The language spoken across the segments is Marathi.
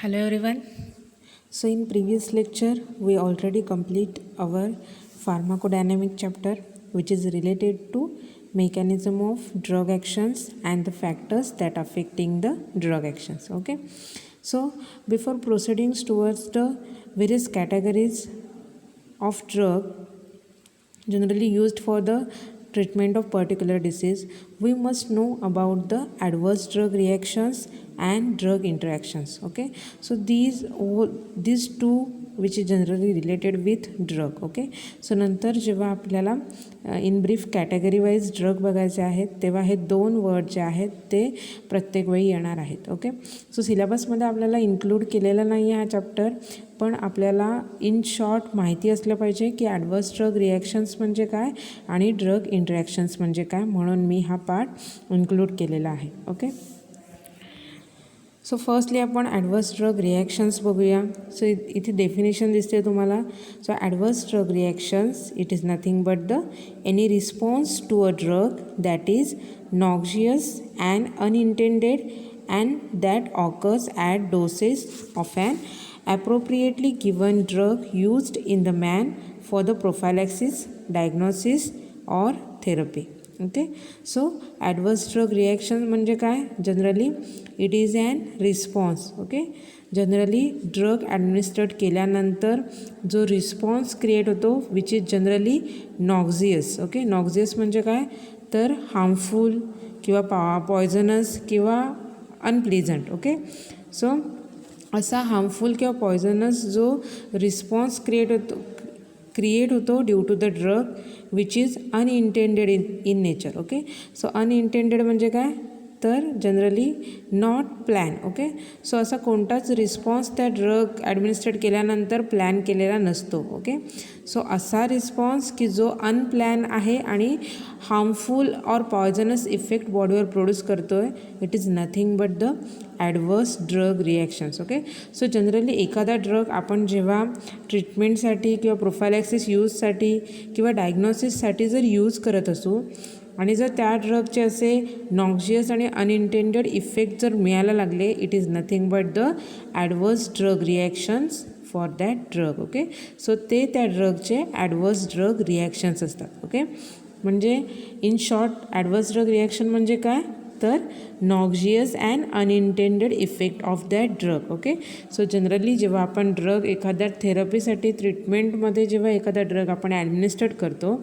Hello everyone. So in previous lecture we already complete our pharmacodynamic chapter, which is related to mechanism of drug actions and the factors that affecting the drug actions. Okay. So before proceeding towards the various categories of drug generally used for the treatment of particular disease, we must know about the adverse drug reactions and drug interactions. Okay, so these two which is generally related with drug. Okay, so नंतर जेव्हा आपल्याला in brief category wise drug बघायचे आहेत तेव्हा हे दोन वर्ड जे आहेत ते प्रत्येक वेळी येणार आहेत. ओके, सो सिलेबसमध्ये आपल्याला इन्क्लूड केलेलं नाही आहे हा चॅप्टर, पण आपल्याला इन शॉर्ट माहिती असलं पाहिजे की ॲडवर्स ड्रग रिॲक्शन्स म्हणजे काय आणि ड्रग इंटरॅक्शन्स म्हणजे काय, म्हणून मी हा पार्ट इन्क्लूड केलेला आहे. ओके, सो फर्स्टली आपण ॲडवर्स ड्रग रिॲक्शन्स बघूया. सो इथे डेफिनेशन दिसते तुम्हाला. So adverse drug reactions it is nothing but the any response to a drug that is noxious and unintended and that occurs at doses of an appropriately given drug used in the man for the prophylaxis, diagnosis or therapy. Okay, so adverse drug reaction म्हणजे काय, generally it is an response. Okay, generally drug administrate केल्यानंतर जो रिस्पॉन्स क्रिएट होतो which is generally noxious. Okay, noxious म्हणजे काय तर हार्मफुल किंवा पॉयझनस किंवा अनप्लीजंट. ओके, सो असा हार्मफुल किंवा पॉयझनस जो रिस्पॉन्स क्रिएट होतो due to the drug which is unintended in nature. Okay, so unintended म्हणजे काय तर generally not plan. Okay, so असा कोणताच रिस्पॉन्स त्या ड्रग ॲडमिनिस्ट्रेट केल्यानंतर प्लॅन केलेला नसतो. ओके, सो असा रिस्पॉन्स की जो अनप्लॅन आहे आणि हार्मफुल और पॉयझनस इफेक्ट बॉडीवर प्रोड्यूस करतो आहे, it is nothing but the adverse drug reactions. Okay, so generally एखादा ड्रग आपण जेव्हा ट्रीटमेंटसाठी किंवा प्रोफायलॅक्सिस यूजसाठी किंवा डायग्नोसिससाठी जर यूज करत असू आणि जर त्या ड्रगचे असे नॉक्झियस आणि अनइंटेंडेड इफेक्ट जर मिळायला लागले, it is nothing but the adverse drug reactions for that drug. Okay, so ते त्या ड्रगचे ॲडवर्स ड्रग रिॲक्शन्स असतात. ओके, म्हणजे in short adverse drug reaction म्हणजे काय तर noxious and unintended effect of that drug. Okay, so generally जेव्हा आपण ड्रग एखाद्या थेरपीसाठी ट्रीटमेंटमध्ये जेव्हा एखादा ड्रग आपण ॲडमिनिस्ट्रेट करतो,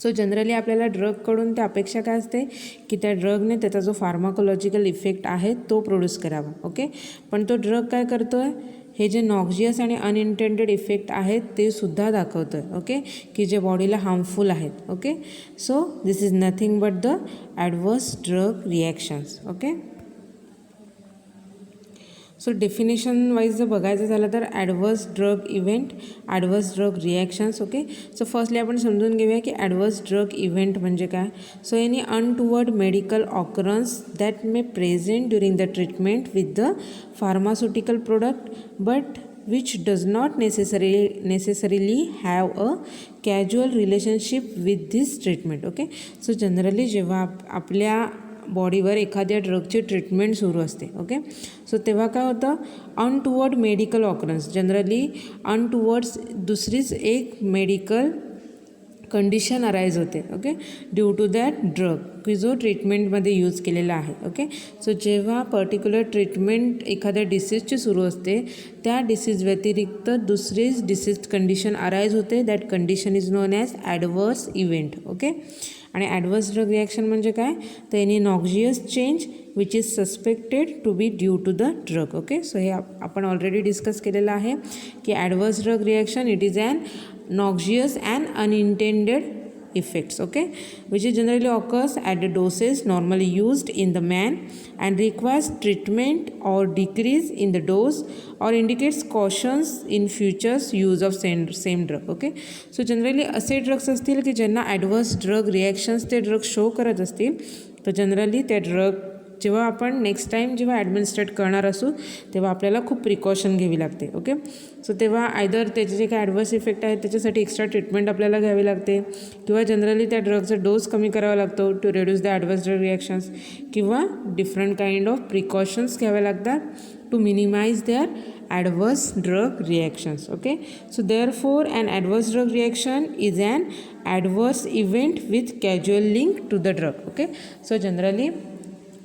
सो जनरली आपल्याला ड्रगकडून त्या अपेक्षा काय असते की त्या ड्रगने त्याचा जो फार्माकोलॉजिकल इफेक्ट आहे तो प्रोड्यूस करावा. ओके, पण तो ड्रग काय करतो आहे, हे जे नॉक्झियस आणि अनइंटेंडेड इफेक्ट आहेत ते सुद्धा दाखवतो आहे. ओके, की जे बॉडीला हार्मफुल आहेत. Okay, so this is nothing but the adverse drug reactions. Okay, so definition wise जर बघायचं झालं तर adverse drug event, adverse drug reactions. Okay, so firstly आपण समजून घेऊया की ॲडवर्स ड्रग इव्हेंट म्हणजे काय. So any untoward medical occurrence that may present during the treatment with the pharmaceutical product but which does not necessarily have a casual relationship with this treatment. Okay, so generally जेव्हा आपल्या बॉडीवर एखाद्या ड्रगची ट्रीटमेंट सुरू असते, ओके, सो तेव्हा काय होतं untoward medical occurrence, generally untowards दुसरीच एक मेडिकल कंडिशन अराईज होते. Okay, due to that drug की जो ट्रीटमेंटमध्ये यूज केलेला आहे. ओके, सो जेव्हा पर्टिक्युलर ट्रीटमेंट एखाद्या डिसीजची सुरू असते त्या डिसीज व्यतिरिक्त दुसरीच डिसीज कंडिशन अराईज होते, that condition is known as adverse event. Okay, आणि ॲडवर्स ड्रग रिॲक्शन म्हणजे काय तर any noxious change which is suspected to be due to the drug. Okay, so हे आपण ऑलरेडी डिस्कस केलेलं आहे की adverse drug reaction it is an noxious and unintended effects. Okay, which is generally occurs at the doses normally used in the man and requires treatment or decrease in the dose or indicates cautions in futures use of same drug. Okay, so generally असे ड्रग्स असतील की ज्यांना ॲडवर्स ड्रग रिॲक्शन्स ते ड्रग शो करत असतील, तर जनरली त्या ड्रग जेव्हा आपण नेक्स्ट टाईम जेव्हा ॲडमिनिस्ट्रेट करणार असू तेव्हा आपल्याला खूप प्रिकॉशन घ्यावी लागते. ओके, सो तेव्हा आयदर त्याचे जे काही ॲडवर्स इफेक्ट आहेत त्याच्यासाठी एक्स्ट्रा ट्रीटमेंट आपल्याला घ्यावी लागते किंवा जनरली त्या ड्रगचा डोस कमी करावा लागतो to reduce the adverse drug reactions, किंवा डिफरंट काइंड ऑफ प्रिकॉशन्स घ्यावे लागतात to minimize their adverse drug reactions. Okay, so therefore an adverse drug reaction is an adverse event with causal link to the drug. Okay, so generally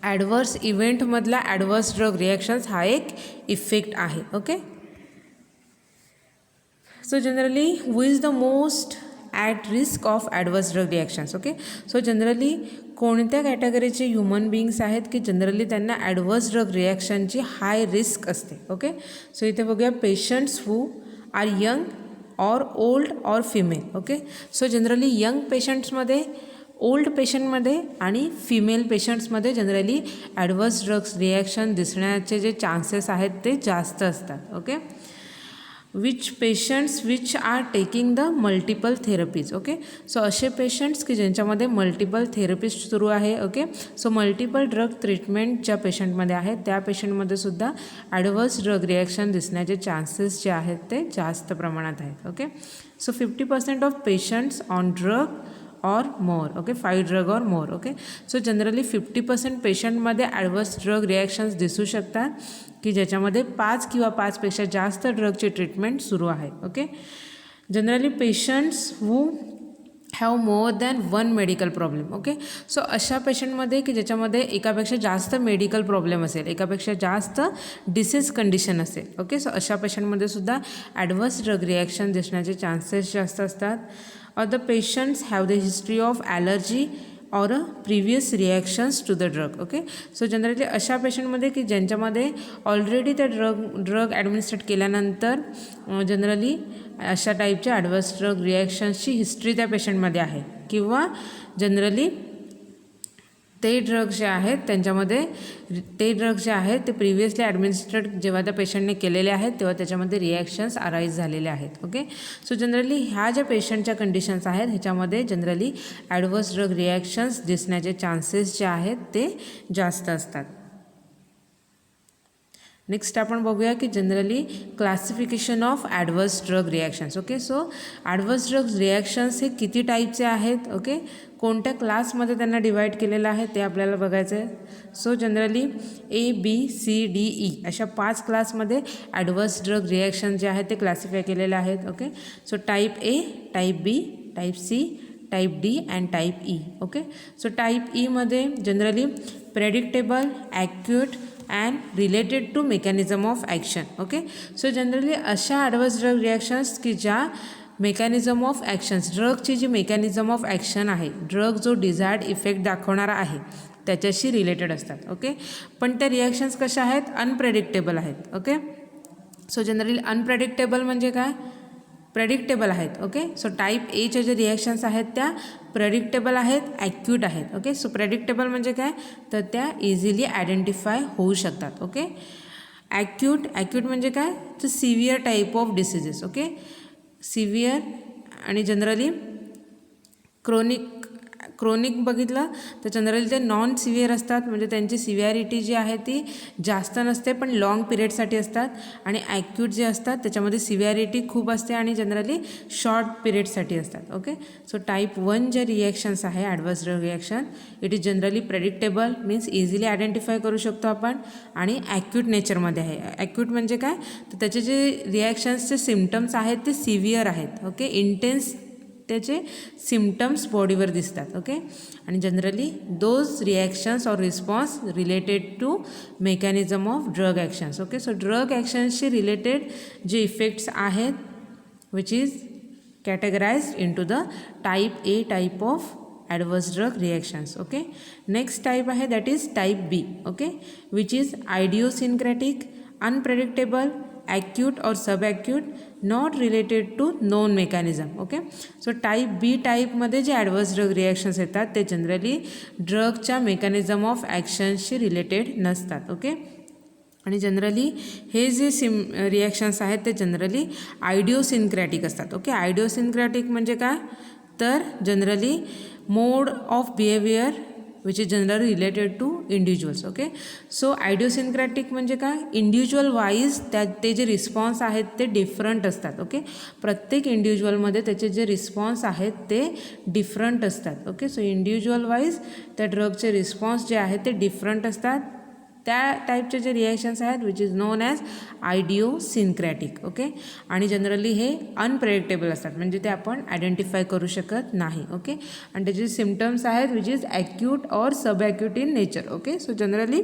adverse इव्हेंटमधला ॲडवर्स ड्रग रिॲक्शन्स हा एक इफेक्ट आहे. Okay, so generally who is the most at risk of adverse drug reactions. Okay, so generally कोणत्या कॅटेगरीचे ह्युमन बिईंग्स आहेत की जनरली त्यांना ॲडवर्स ड्रग रिॲक्शनची हाय रिस्क असते. ओके, सो इथे बघूया patients who are young or old or female. Okay, so generally young पेशंट्समध्ये, ओल्ड पेशंटमध्ये आणि फिमेल पेशंट्समध्ये जनरली ॲडवर्स ड्रग्स रिॲक्शन दिसण्याचे जे चान्सेस आहेत ते जास्त असतात. Okay, which patients which are taking the multiple therapies. Okay, so असे पेशंट्स की ज्यांच्यामध्ये मल्टिपल थेरपीज सुरू आहे. Okay, so multiple drug treatment ज्या पेशंटमध्ये आहेत त्या पेशंटमध्ये सुद्धा ॲडवर्स ड्रग रिॲक्शन दिसण्याचे चान्सेस जे आहेत ते जास्त प्रमाणात आहेत. Okay, so 50% of patients on drug or more. Okay, 5 drug or more. Okay, so generally 50% पेशंटमध्ये ॲडवर्स ड्रग रिॲक्शन्स दिसू शकतात की ज्याच्यामध्ये 5 किंवा 5पेक्षा जास्त ड्रगची ट्रीटमेंट सुरू आहे. Okay, generally patients who have more than 1 medical problem. Okay, so अशा पेशंटमध्ये की ज्याच्यामध्ये एकापेक्षा जास्त मेडिकल प्रॉब्लेम असेल, एकापेक्षा जास्त डिसीज कंडिशन असेल. ओके, सो अशा पेशंटमध्ये सुद्धा ॲडवर्स ड्रग रिॲक्शन दिसण्याचे चान्सेस जास्त असतात. or the patients have the history of allergy or a previous reactions to the drug. Okay, so generally अशा पेशंटमध्ये की ज्यांच्यामध्ये ऑलरेडी त्या ड्रग ॲडमिनिस्ट्रेट केल्यानंतर जनरली अशा टाईपच्या ॲडवर्स ड्रग रिॲक्शन्सची हिस्ट्री त्या पेशंटमध्ये आहे किंवा जनरली ते ड्रग जे आहेत त्यांच्यामध्ये ते ड्रग जे आहेत ते प्रिव्हियसली ॲडमिनिस्ट्रेट जेव्हा त्या पेशंटने केलेले आहेत तेव्हा त्याच्यामध्ये रिॲक्शन्स अराईज झालेले आहेत. ओके, सो जनरली ह्या ज्या पेशंटच्या कंडिशन्स आहेत ह्याच्यामध्ये जनरली ॲडवर्स ड्रग रिॲक्शन्स दिसण्याचे चान्सेस जे आहेत ते जास्त असतात. नेक्स्ट आपण बघूया की generally classification of adverse drug reactions. Okay, so adverse drug reactions हे किती टाईपचे आहेत. ओके, कोणत्या क्लासमध्ये त्यांना डिवाईड केलेलं आहे ते आपल्याला बघायचं आहे. सो जनरली ABCDE अशा 5 क्लासमध्ये ॲडवर्स ड्रग रिॲक्शन जे आहेत ते क्लासिफाय केलेले आहेत. Okay, so type A, type B, type C, type D and type E. Okay, so type Eमध्ये generally predictable, acute and related to mechanism of action. Okay, so generally अशा ॲडवर्स ड्रग रिॲक्शन्स की ज्या मेकॅनिझम ऑफ ॲक्शन्स, ड्रगची जी मेकॅनिझम ऑफ ॲक्शन आहे, ड्रग जो डिझायर्ड इफेक्ट दाखवणारा आहे त्याच्याशी रिलेटेड असतात. ओके, पण त्या रिॲक्शन्स कशा आहेत, अनप्रेडिक्टेबल आहेत. ओके, सो जनरली अनप्रेडिक्टेबल म्हणजे काय, प्रेडिक्टेबल आहेत. ओके, सो टाईप Aच्या जे रिॲक्शन्स आहेत त्या प्रेडिक्टेबल आहेत, ॲक्यूट आहेत. ओके, सो प्रेडिक्टेबल म्हणजे काय, तर त्या इझिली आयडेंटिफाय होऊ शकतात. ओके, ॲक्यूट म्हणजे काय, तर severe type of diseases. Okay, severe आणि जनरली क्रोनिक बघितलं तर जनरली ते नॉन सिव्हिअर असतात, म्हणजे त्यांची सिव्हिअरिटी जी आहे ती जास्त नसते पण लाँग पिरियडसाठी असतात. आणि ॲक्यूट जे असतात त्याच्यामध्ये सिव्हिअरिटी खूप असते आणि जनरली शॉर्ट पिरियडसाठी असतात. ओके, सो टाईप 1 जे रिॲक्शन्स आहे adverse drug reaction, it is generally predictable, means easily identify करू शकतो आपण, आणि ॲक्यूट नेचरमध्ये आहे. ॲक्यूट म्हणजे काय, तर त्याचे जे रिॲक्शन्सचे सिम्पटम्स आहेत ते सिव्हिअर आहेत. ओके, इंटेन्स त्याचे सिम्पटम्स बॉडीवर दिसतात. ओके, आणि generally those reactions or response related to mechanism of drug actions. Okay, so drug ॲक्शन्सशी रिलेटेड जे इफेक्ट्स आहेत which is categorized in to the type A type of adverse drug reactions. Okay, next type आहे that is type B. Okay, which is idiosyncratic, unpredictable, acute or subacute, not related to known mechanism. Okay, so type B टाईपमध्ये जे ॲडवर्स ड्रग रिॲक्शन्स येतात ते जनरली ड्रगच्या मेकॅनिझम ऑफ ॲक्शन्सशी रिलेटेड नसतात. ओके, आणि जनरली हे जे रिॲक्शन्स आहेत ते जनरली आयडिओसिन्क्रॅटिक असतात. ओके, आयडिओसिन्क्रॅटिक म्हणजे काय, तर generally mode of behaviour which is generally related to individuals. Okay, so idiosyncratic म्हणजे काय, इंडिव्हिज्युअल वाईज ते जे रिस्पॉन्स आहेत ते डिफरंट असतात. ओके, प्रत्येक इंडिव्हिज्युअलमध्ये त्याचे जे रिस्पॉन्स आहेत ते डिफरंट असतात. ओके, सो इंडिव्हिज्युअल वाईज त्या ड्रगचे रिस्पॉन्स जे आहेत ते डिफरंट असतात. त्या टाईपचे जे रिॲक्शन्स आहेत which is known as idiosyncratic. Okay, आणि जनरली हे अनप्रेडिक्टेबल असतात, म्हणजे ते आपण आयडेंटिफाय करू शकत नाही. ओके, आणि त्याचे सिम्पटम्स आहेत which is acute or sub acute in nature. Okay, so generally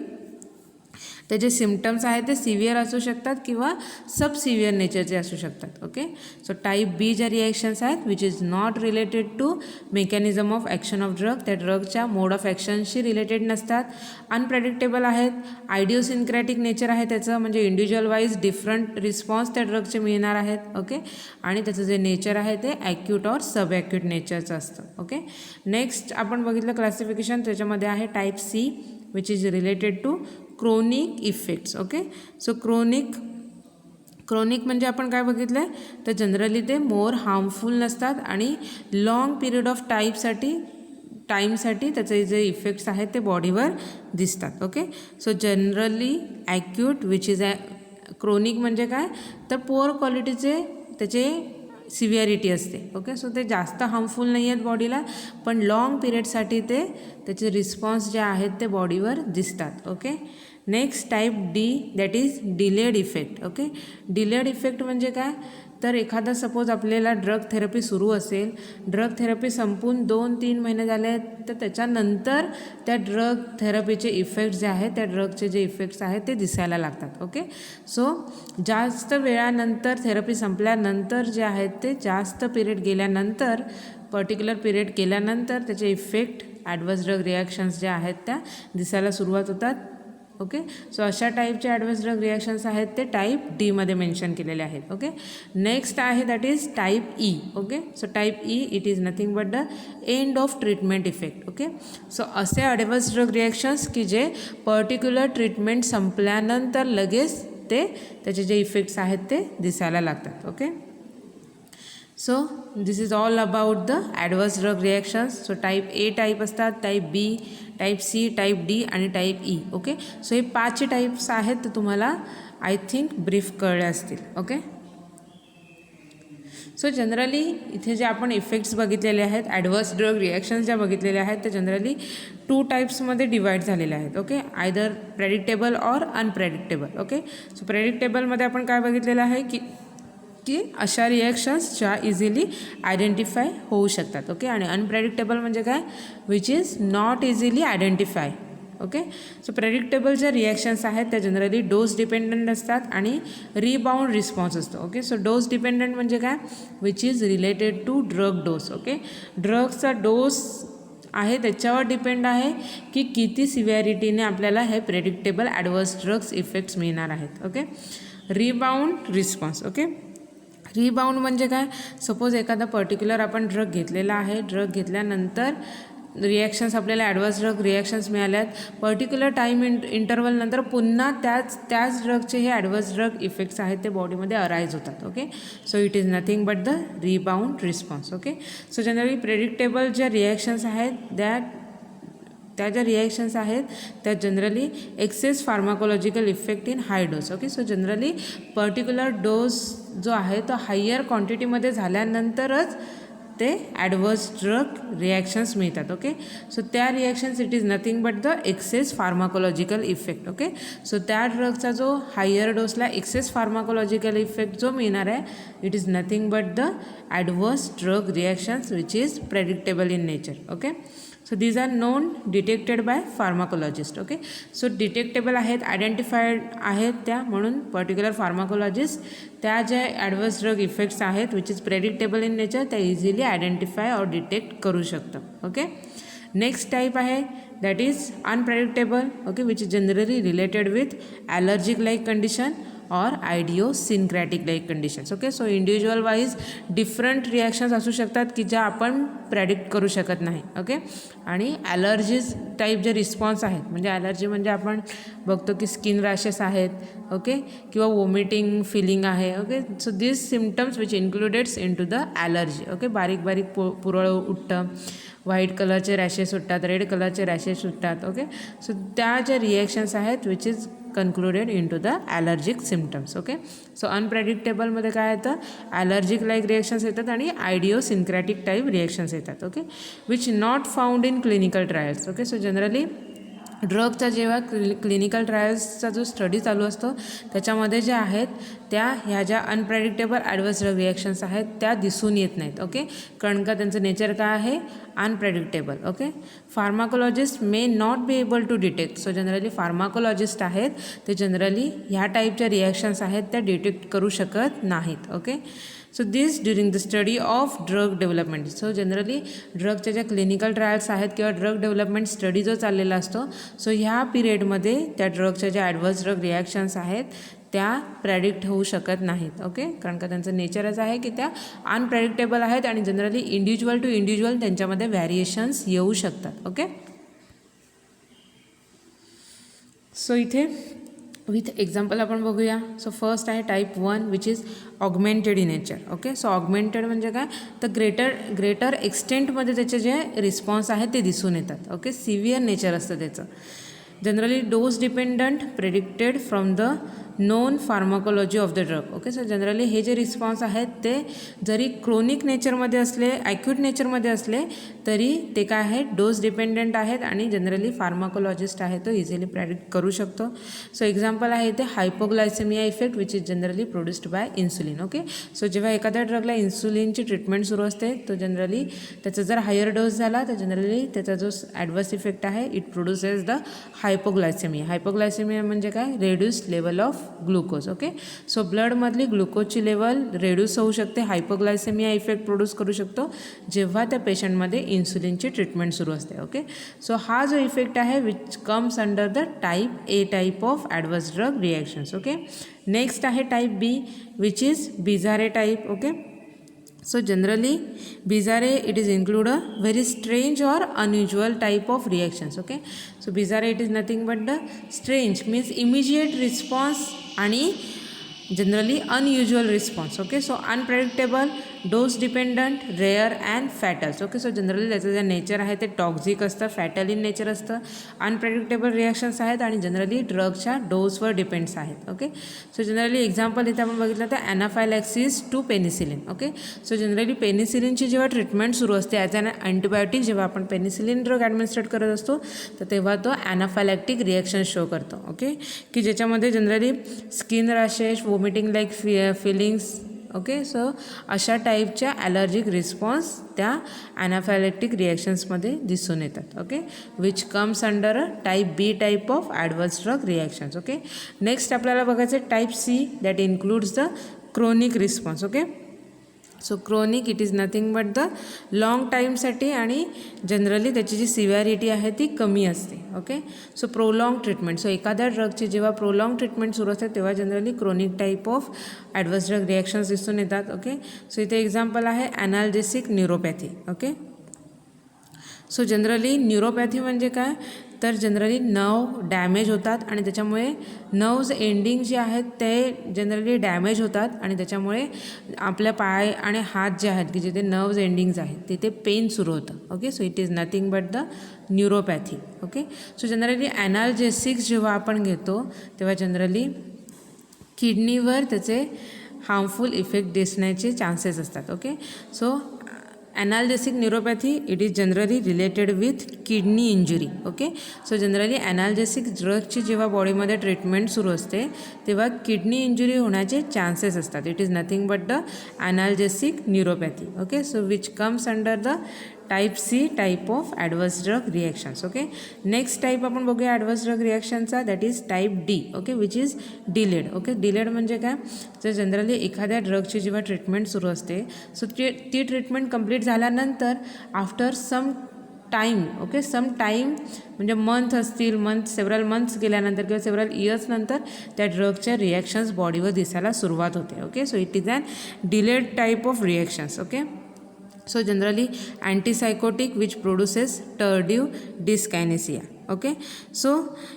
त्याचे सिम्पटम्स आहेत ते सिव्हिअर असू शकतात किंवा सब सिव्हिअर नेचरचे असू शकतात. ओके, सो टाईप बी ज्या रिॲक्शन्स आहेत which is not related to mechanism of action of drug, त्या ड्रगच्या मोड ऑफ ॲक्शनशी रिलेटेड नसतात, अनप्रेडिक्टेबल आहेत, आयडिओसिनक्रॅटिक नेचर आहे त्याचं, म्हणजे इंडिव्हिज्युअल वाईज डिफरंट रिस्पॉन्स त्या ड्रगचे मिळणार आहेत. ओके, आणि त्याचं जे नेचर आहे ते ॲक्यूट ऑर सब ॲक्यूट नेचरचं असतं. ओके, नेक्स्ट आपण बघितलं क्लासिफिकेशन, त्याच्यामध्ये आहे type C which is related to chronic effects. Okay, so chronic म्हणजे आपण काय बघितलं आहे, तर जनरली ते मोर हार्मफुल नसतात आणि लॉंग पिरियड ऑफ टाईमसाठी त्याचे जे इफेक्ट्स आहेत ते बॉडीवर दिसतात. Okay, so generally acute which is chronic म्हणजे काय, तर पुअर क्वालिटीचे त्याचे सिव्हिअरिटी असते. ओके, सो ते जास्त हार्मफुल नाही आहेत बॉडीला, पण लॉंग पिरियडसाठी त्याचे रिस्पॉन्स जे आहेत ते बॉडीवर दिसतात. Okay, next type D that is delayed effect. Okay, delayed effect म्हणजे काय, तर एखादा सपोज आपल्याला ड्रग थेरपी सुरू असेल, ड्रग थेरपी संपून 2-3 महिने झाले आहेत, तर त्याच्यानंतर त्या ड्रग थेरपीचे इफेक्ट्स जे आहेत, त्या ड्रगचे जे इफेक्ट्स आहेत ते दिसायला लागतात. ओके, सो जास्त वेळानंतर थेरपी संपल्यानंतर जे आहेत ते जास्त पिरियड गेल्यानंतर, पर्टिक्युलर पिरियड गेल्यानंतर त्याचे इफेक्ट ॲडवर्स ड्रग रिॲक्शन्स ज्या आहेत त्या दिसायला सुरुवात होतात. ओके, सो अशा टाईपचे ॲडवर्स ड्रग रिॲक्शन्स आहेत ते टाईप डीमध्ये मेन्शन केलेले आहेत. ओके, नेक्स्ट आहे that is type E. Okay, so type E it is nothing but the end of treatment effect. Okay, so असे ॲडवर्स ड्रग रिॲक्शन्स की जे पर्टिक्युलर ट्रीटमेंट संपल्यानंतर लगेच त्याचे जे इफेक्ट्स आहेत ते दिसायला लागतात. Okay, so this is all about the adverse drug reactions. So type A type असतात, type B, type C, type D आणि टाईप ई. ओके, सो हे 5 टाईप्स आहेत, तर तुम्हाला आय थिंक ब्रीफ कळले असतील. ओके, सो जनरली इथे जे आपण इफेक्ट्स बघितलेले आहेत, ॲडवर्स ड्रग रिॲक्शन्स ज्या बघितलेल्या आहेत ते जनरली 2 टाईप्समध्ये डिवाईड झालेले आहेत. Okay, either predictable or unpredictable. Okay, so प्रेडिक्टेबलमध्ये आपण काय बघितलेलं आहे की अशा रिॲक्शन्स ज्या इझिली आयडेंटिफाय होऊ शकतात. ओके, आणि अनप्रेडिक्टेबल म्हणजे काय, which is not easily identify. Okay, so predictable ज्या रिॲक्शन्स आहेत त्या जनरली डोस डिपेंडंट असतात आणि रिबाउंड रिस्पॉन्स असतो. ओके, सो डोस डिपेंडंट म्हणजे काय, which is related to drug dose. Okay, ड्रगचा डोस आहे त्याच्यावर डिपेंड आहे की किती सिव्हिअरिटीने आपल्याला हे प्रेडिक्टेबल ॲडवर्स ड्रग्स इफेक्ट्स मिळणार आहेत. Okay, rebound response. Okay, rebound म्हणजे काय, सपोज एखादा पर्टिक्युलर आपण ड्रग घेतलेला आहे, ड्रग घेतल्यानंतर रिॲक्शन्स आपल्याला ॲडवर्स ड्रग रिॲक्शन्स मिळाल्यात, पर्टिक्युलर टाईम इंटरवलनंतर पुन्हा त्याच ड्रगचे हे ॲडवर्स ड्रग इफेक्ट्स आहेत ते बॉडीमध्ये अराईज होतात. Okay, so it is nothing but the rebound response. Okay, so generally predictable ज्या रिॲक्शन्स आहेत त्या ज्या रिॲक्शन्स आहेत त्या generally excess pharmacological effect in high dose. Okay, so generally particular dose जो आहे तो हायर क्वांटिटीमध्ये झाल्यानंतरच ते ॲडवर्स ड्रग रिॲक्शन्स मिळतात. ओके, सो त्या reactions it is nothing but the excess pharmacological effect. Okay, so त्या ड्रगचा जो हायर डोसला एक्सेस फार्माकोलॉजिकल इफेक्ट जो मिळणार आहे it is nothing but the adverse drug reactions which is predictable in nature. Okay, so these are known detected by pharmacologist. Okay, so detectable आहेत, आयडेंटिफाईड आहेत त्या, म्हणून पर्टिक्युलर फार्माकोलॉजिस्ट त्या ज्या ॲडवर्स ड्रग इफेक्ट्स आहेत which is predictable in nature त्या इझिली आयडेंटिफाय और डिटेक्ट करू शकतं. ओके, नेक्स्ट टाईप आहे that is unpredictable. Okay, which is generally related with allergic like condition और आयडिओसिनक्रॅटिक like conditions. Okay, so individual wise different reactions असू शकतात की ज्या आपण प्रेडिक्ट करू शकत नाही. ओके, आणि ॲलर्जीज टाईप जे रिस्पॉन्स आहेत, म्हणजे ॲलर्जी म्हणजे आपण बघतो की स्किन रॅशेस आहेत. ओके, किंवा वॉमिटिंग फिलिंग आहे. Okay, so this symptoms which includes in to the allergy. Okay, बारीक बारीक पुरळ उठतं, व्हाईट कलरचे रॅशेस सुटतात, रेड कलरचे रॅशेस सुटतात. ओके, सो त्या ज्या रिॲक्शन्स आहेत which is concluded in to the allergic symptoms. Okay, so अनप्रेडिक्टेबलमध्ये काय येतं, ॲलर्जिक लाईक रिॲक्शन्स येतात आणि आयडिओसिनक्रॅटिक टाईप रिॲक्शन्स येतात. Okay, which not found in clinical trials. Okay, so generally ड्रगचा जेव्हा क्लिनिकल ट्रायल्सचा जो स्टडी चालू असतो त्याच्यामध्ये जे आहेत त्या ह्या ज्या अनप्रेडिक्टेबल ॲडवर्स ड्रग रिॲक्शन्स आहेत त्या दिसून येत नाहीत. ओके, कारण का त्यांचं नेचर काय आहे, unpredictable. Okay, pharmacologist may not be able to detect. So generally pharmacologist आहेत ते जनरली ह्या टाईपच्या रिॲक्शन्स आहेत त्या डिटेक्ट करू शकत नाहीत. Okay, so this during the study of drug development. So generally ड्रगच्या ज्या क्लिनिकल ट्रायल्स आहेत किंवा ड्रग डेव्हलपमेंट स्टडी जो चाललेला असतो सो ह्या पिरियडमध्ये त्या ड्रगच्या ज्या ॲडव्हर्स ड्रग रिॲक्शन्स आहेत त्या प्रेडिक्ट होऊ शकत नाहीत. ओके, कारण का त्यांचं नेचरच आहे की त्या अनप्रेडिक्टेबल आहेत आणि जनरली इंडिव्हिज्युअल टू इंडिव्हिज्युअल त्यांच्यामध्ये व्हॅरिएशन्स येऊ शकतात. ओके, सो इथे विथ एक्झाम्पल आपण बघूया. सो फर्स्ट आहे type 1 which is augmented in nature. Okay, so augmented म्हणजे काय, तर ग्रेटर एक्सटेंटमध्ये त्याचे जे रिस्पॉन्स आहेत ते दिसून येतात. ओके, सिव्हिअर नेचर असतं त्याचं. Generally dose dependent predicted from the non pharmacology of the drug. Okay, so generally हे जे रिस्पॉन्स आहेत ते जरी क्रोनिक नेचरमध्ये असले, ॲक्यूट नेचरमध्ये असले तरी ते काय आहेत, डोस डिपेंडंट आहेत आणि जनरली फार्माकोलॉजिस्ट आहे तो इझिली प्रेडिक्ट करू शकतो. सो एक्झाम्पल आहे ते hypoglycaemia effect which is generally produced by insulin. Okay, so जेव्हा एखाद्या ड्रगला इन्सुलिनची ट्रीटमेंट सुरू असते तो जनरली त्याचा जर हायर डोस झाला तर जनरली त्याचा जो ॲडवर्स इफेक्ट आहे it produces the hypoglycaemia. Hypoglycaemia म्हणजे काय, reduce level of glucose. Okay, so ब्लडमधली ग्लुकोजची लेवल रेड्यूस होऊ शकते, हायपोग्लायसेमिया इफेक्ट प्रोड्यूस करू शकतो जेव्हा त्या पेशंटमध्ये इन्सुलिनची ट्रीटमेंट सुरू असते. ओके, सो हा जो इफेक्ट आहे which comes under the type A type of adverse drug reactions. Okay, next आहे type B which is bizarre type. Okay, so generally bizarre it is include a very strange or unusual type of reactions. Okay, so bizarre it is nothing but the strange means immediate response आणि generally unusual response. Okay, so unpredictable, dose dependent, rare and fatal. Okay, so generally त्याचं जे नेचर आहे ते टॉक्झिक असतं, फॅटल इन नेचर असतं, अनप्रेडिक्टेबल रिॲक्शन्स आहेत आणि जनरली ड्रगच्या डोसवर डिपेंड्स आहेत. ओके, सो जनरली एक्झाम्पल इथे आपण बघितलं तर anaphylaxis to penicillin. Okay, so generally पेनिसिलिनची जेव्हा ट्रीटमेंट सुरू असते ॲज अन अँटीबायोटिक, जेव्हा आपण पेनिसिलिन ड्रग ॲडमिनिस्ट्रेट करत असतो तर तेव्हा तो ॲनाफायलॅक्टिक रिॲक्शन शो करतो. ओके, की ज्याच्यामध्ये generally skin rashes, vomiting like feelings. Okay, so अशा टाईपच्या ॲलर्जिक रिस्पॉन्स त्या ॲनाफायलॅक्टिक रिॲक्शन्समध्ये दिसून येतात. Okay, which comes under type B type of adverse drug reactions. Okay, next आपल्याला बघायचं type C that includes the chronic response. Okay, so chronic it is nothing but the long टाईमसाठी आणि जनरली त्याची जी सिव्हिरिटी आहे ती कमी असते. Okay, so prolong treatment. So एखाद्या ड्रगची जेव्हा प्रोलॉंग ट्रीटमेंट सुरू असते तेव्हा generally chronic type of adverse drug reactions दिसून येतात. ओके, सो इथे एक्झाम्पल आहे ॲनाल्जेसिक neuropathy. Okay, so generally neuropathy म्हणजे काय, तर जनरली नर्व डॅमेज होतात आणि त्याच्यामुळे नर्व्ज एंडिंग जे आहेत ते जनरली डॅमेज होतात आणि त्याच्यामुळे आपल्या पाय आणि हात जे आहेत की जिथे नर्व्ज एंडिंग्ज आहेत तिथे पेन सुरू होतं. Okay, so it is nothing but the neuropathy. Okay, so generally analgesics जेव्हा आपण घेतो तेव्हा जनरली किडनीवर त्याचे हार्मफुल इफेक्ट दिसण्याचे चान्सेस असतात. Okay, so analgesic neuropathy it is generally related with kidney injury. Okay, so generally analgesic ड्रगची जेव्हा बॉडीमध्ये ट्रीटमेंट सुरू असते तेव्हा किडनी इंजुरी होण्याचे चान्सेस असतात. It is nothing but the analgesic neuropathy. Okay, so which comes under the type C type of adverse drug reactions. Okay, next type आपण बघूया ॲडवर्स ड्रग रिॲक्शनचा that is type D. Okay, which is delayed. Okay, delayed म्हणजे काय, तर जनरली एखाद्या ड्रगची जेव्हा ट्रीटमेंट सुरू असते सो ती ट्रीटमेंट कंप्लीट झाल्यानंतर after some time, okay, some time म्हणजे मंथ असतील, सेव्हरल मंथ्स गेल्यानंतर किंवा सेव्हरल इयर्स नंतर त्या ड्रगच्या रिॲक्शन्स बॉडीवर दिसायला सुरुवात होते. Okay, so it is an delayed type of reactions. Okay, so generally antipsychotic which produces tardive dyskinesia. Okay, so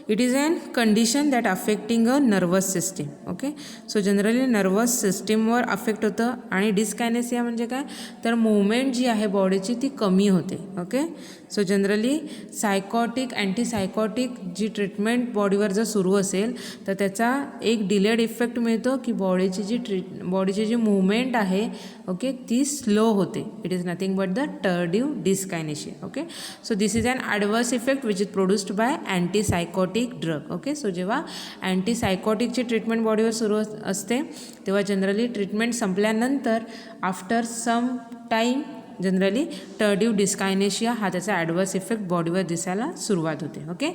it is an condition that affecting a nervous system. Okay, so generally nervous system वर अफेक्ट होतं आणि डिस्कायनेसिया म्हणजे काय, तर मुवमेंट जी आहे बॉडीची ती कमी होते. ओके, सो जनरली सायकॉटिक अँटीसायकॉटिक जी ट्रीटमेंट बॉडीवर जर सुरू असेल तर त्याचा एक डिलेड इफेक्ट मिळतो की बॉडीची जी मुवमेंट आहे ओके ती स्लो होते. It is nothing but the tardive dyskinesia. Okay, so this is an adverse effect which is produce produced by antipsychotic drug. Okay, so जेव्हा अँटीसायकोटिकची ट्रीटमेंट बॉडीवर सुरू असते तेव्हा जनरली ट्रीटमेंट संपल्यानंतर after some time generally tardive dyskinesia हा त्याचा ॲडवर्स इफेक्ट बॉडीवर दिसायला सुरुवात होते. ओके,